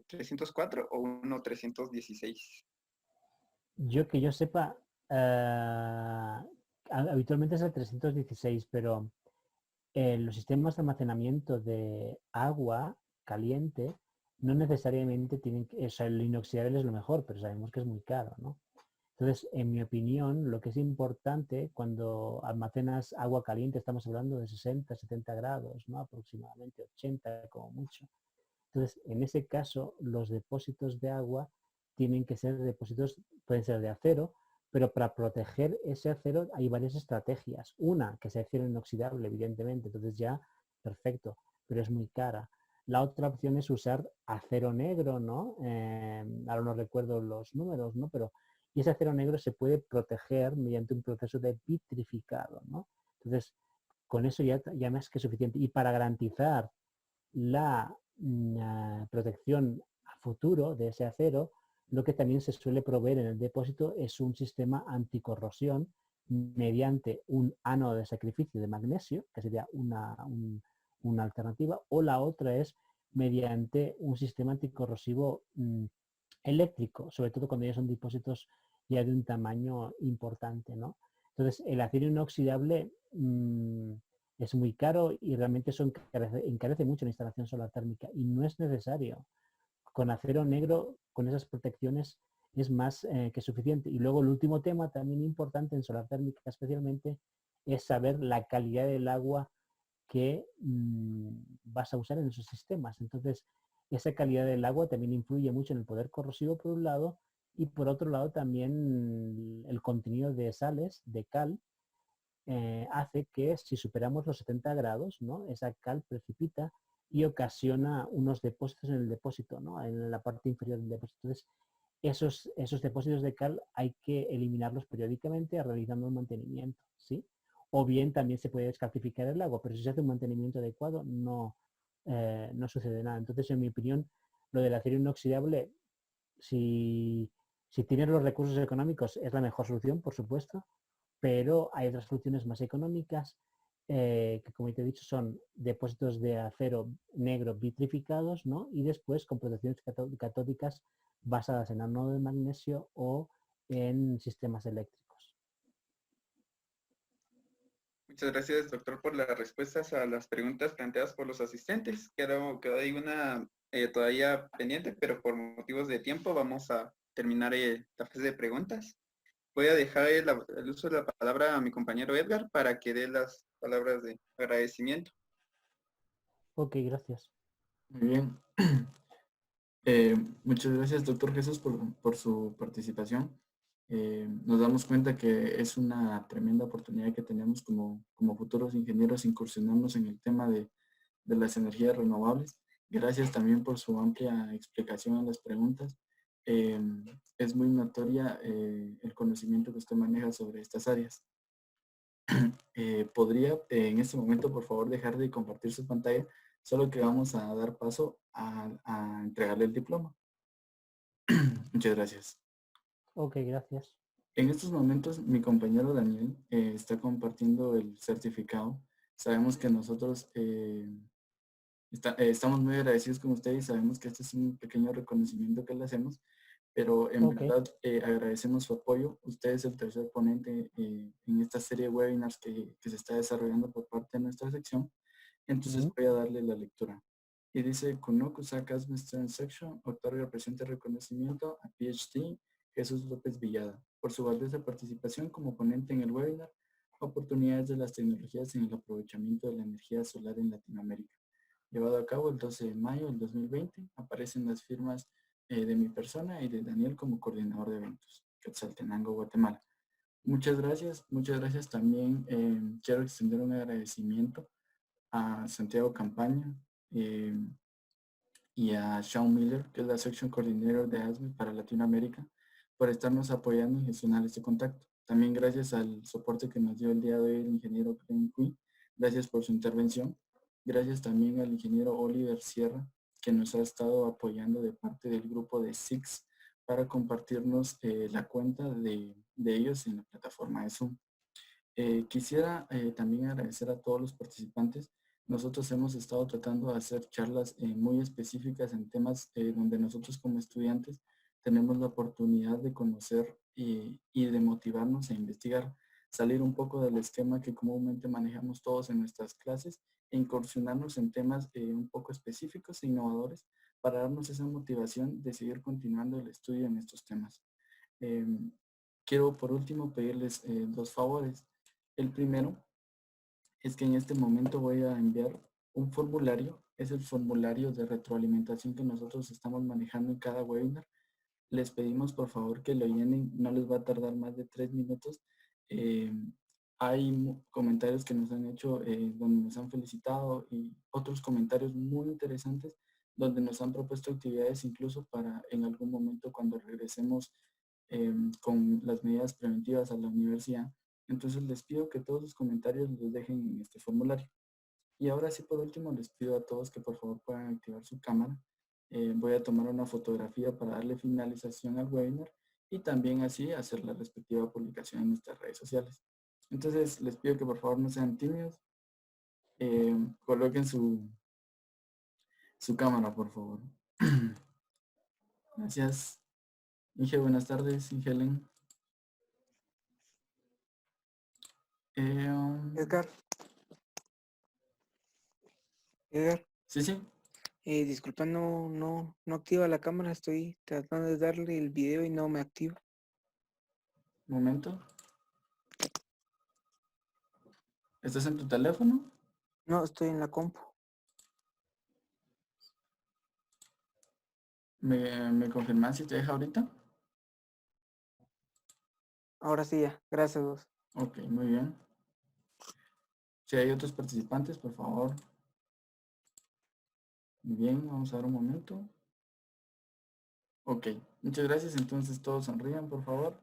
304 o uno 316. Que yo sepa, habitualmente es el 316, pero los sistemas de almacenamiento de agua caliente no necesariamente tienen que, o sea, el inoxidable es lo mejor, pero sabemos que es muy caro, ¿no? Entonces, en mi opinión, lo que es importante cuando almacenas agua caliente, estamos hablando de 60, 70 grados, ¿no? Aproximadamente 80 como mucho. Entonces, en ese caso, los depósitos de agua tienen que ser depósitos, pueden ser de acero, pero para proteger ese acero hay varias estrategias. Una, que sea acero inoxidable, evidentemente, entonces ya, perfecto, pero es muy cara. La otra opción es usar acero negro, ¿no? Ahora no recuerdo los números, ¿no? Pero y ese acero negro se puede proteger mediante un proceso de vitrificado, ¿no? Entonces, con eso ya más que suficiente. Y para garantizar la protección a futuro de ese acero, lo que también se suele proveer en el depósito es un sistema anticorrosión mediante un ánodo de sacrificio de magnesio, que sería una alternativa, o la otra es mediante un sistema anticorrosivo eléctrico, sobre todo cuando ya son depósitos ya de un tamaño importante, ¿no? Entonces, el acero inoxidable es muy caro y realmente eso encarece mucho la instalación solar térmica y no es necesario. Con acero negro, con esas protecciones, es más que suficiente. Y luego el último tema también importante en solar térmica especialmente es saber la calidad del agua que vas a usar en esos sistemas. Entonces, esa calidad del agua también influye mucho en el poder corrosivo por un lado y por otro lado también el contenido de sales, de cal, hace que si superamos los 70 grados, ¿no? Esa cal precipita y ocasiona unos depósitos en el depósito, ¿no? En la parte inferior del depósito. Entonces, esos depósitos de cal hay que eliminarlos periódicamente realizando un mantenimiento, ¿sí? O bien también se puede descalcificar el agua, pero si se hace un mantenimiento adecuado no sucede nada. Entonces, en mi opinión, lo del acero inoxidable, si tienes los recursos económicos, es la mejor solución, por supuesto, pero hay otras soluciones más económicas que, como te he dicho, son depósitos de acero negro vitrificados, ¿no? Y después con protecciones catódicas basadas en ánodo de magnesio o en sistemas eléctricos. Muchas gracias, doctor, por las respuestas a las preguntas planteadas por los asistentes. Quedó ahí una todavía pendiente, pero por motivos de tiempo vamos a terminar la fase de preguntas. Voy a dejar el uso de la palabra a mi compañero Edgar para que dé las palabras de agradecimiento. Ok, gracias. Muy bien. Muchas gracias, doctor Jesús, por su participación. Nos damos cuenta que es una tremenda oportunidad que tenemos como futuros ingenieros incursionarnos en el tema de las energías renovables. Gracias también por su amplia explicación en las preguntas. Es muy notoria el conocimiento que usted maneja sobre estas áreas. ¿Podría en este momento, por favor, dejar de compartir su pantalla? Solo que vamos a dar paso a entregarle el diploma. Muchas gracias. Ok, gracias. En estos momentos, mi compañero Daniel está compartiendo el certificado. Sabemos que nosotros estamos muy agradecidos con usted y sabemos que este es un pequeño reconocimiento que le hacemos, pero en Ok. verdad agradecemos su apoyo. Usted es el tercer ponente en esta serie de webinars que se está desarrollando por parte de nuestra sección. Entonces voy a darle la lectura. Y dice, Kunoku Sakas Western Section otorga presente reconocimiento a PhD Jesús López Villada por su valiosa participación como ponente en el webinar Oportunidades de las tecnologías en el aprovechamiento de la energía solar en Latinoamérica, llevado a cabo el 12 de mayo del 2020. Aparecen las firmas de mi persona y de Daniel como coordinador de eventos, Quetzaltenango, Guatemala. Muchas gracias también. Quiero extender un agradecimiento a Santiago Campaña y a Sean Miller, que es la Section Coordinator de ASME para Latinoamérica, por estarnos apoyando en gestionar este contacto. También gracias al soporte que nos dio el día de hoy el ingeniero Glenn Cui. Gracias por su intervención. Gracias también al ingeniero Oliver Sierra, que nos ha estado apoyando de parte del grupo de SIX para compartirnos la cuenta de ellos en la plataforma de Zoom. Quisiera también agradecer a todos los participantes. Nosotros hemos estado tratando de hacer charlas muy específicas en temas donde nosotros como estudiantes tenemos la oportunidad de conocer y de motivarnos a investigar, salir un poco del esquema que comúnmente manejamos todos en nuestras clases e incursionarnos en temas un poco específicos e innovadores para darnos esa motivación de seguir continuando el estudio en estos temas. Quiero por último pedirles dos favores. El primero es que en este momento voy a enviar un formulario. Es el formulario de retroalimentación que nosotros estamos manejando en cada webinar. Les pedimos por favor que lo llenen. No les va a tardar más de 3 minutos. Hay comentarios que nos han hecho donde nos han felicitado y otros comentarios muy interesantes donde nos han propuesto actividades incluso para en algún momento cuando regresemos con las medidas preventivas a la universidad. Entonces les pido que todos sus comentarios los dejen en este formulario. Y ahora sí, por último, les pido a todos que por favor puedan activar su cámara. Voy a tomar una fotografía para darle finalización al webinar y también así hacer la respectiva publicación en nuestras redes sociales. Entonces les pido que por favor no sean tímidos. Coloquen su cámara, por favor. Gracias. Inge, buenas tardes. Ingelen. Edgar, Sí, sí. disculpa, no activa la cámara, estoy tratando de darle el video y no me activa. Momento. ¿Estás en tu teléfono? No, estoy en la compu. ¿Me confirmas si te deja ahorita? Ahora sí ya, gracias vos. Ok, muy bien. Si hay otros participantes, por favor. Muy bien, vamos a ver un momento. Ok, muchas gracias. Entonces todos sonrían, por favor.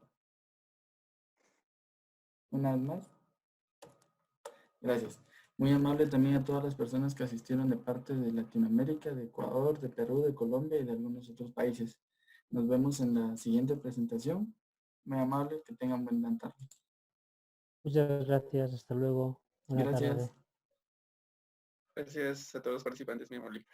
Una vez más. Gracias. Muy amable también a todas las personas que asistieron de parte de Latinoamérica, de Ecuador, de Perú, de Colombia y de algunos otros países. Nos vemos en la siguiente presentación. Muy amable, que tengan buen tarde. Muchas gracias. Hasta luego. Buena Gracias. tarde. Gracias a todos los participantes, mi amable.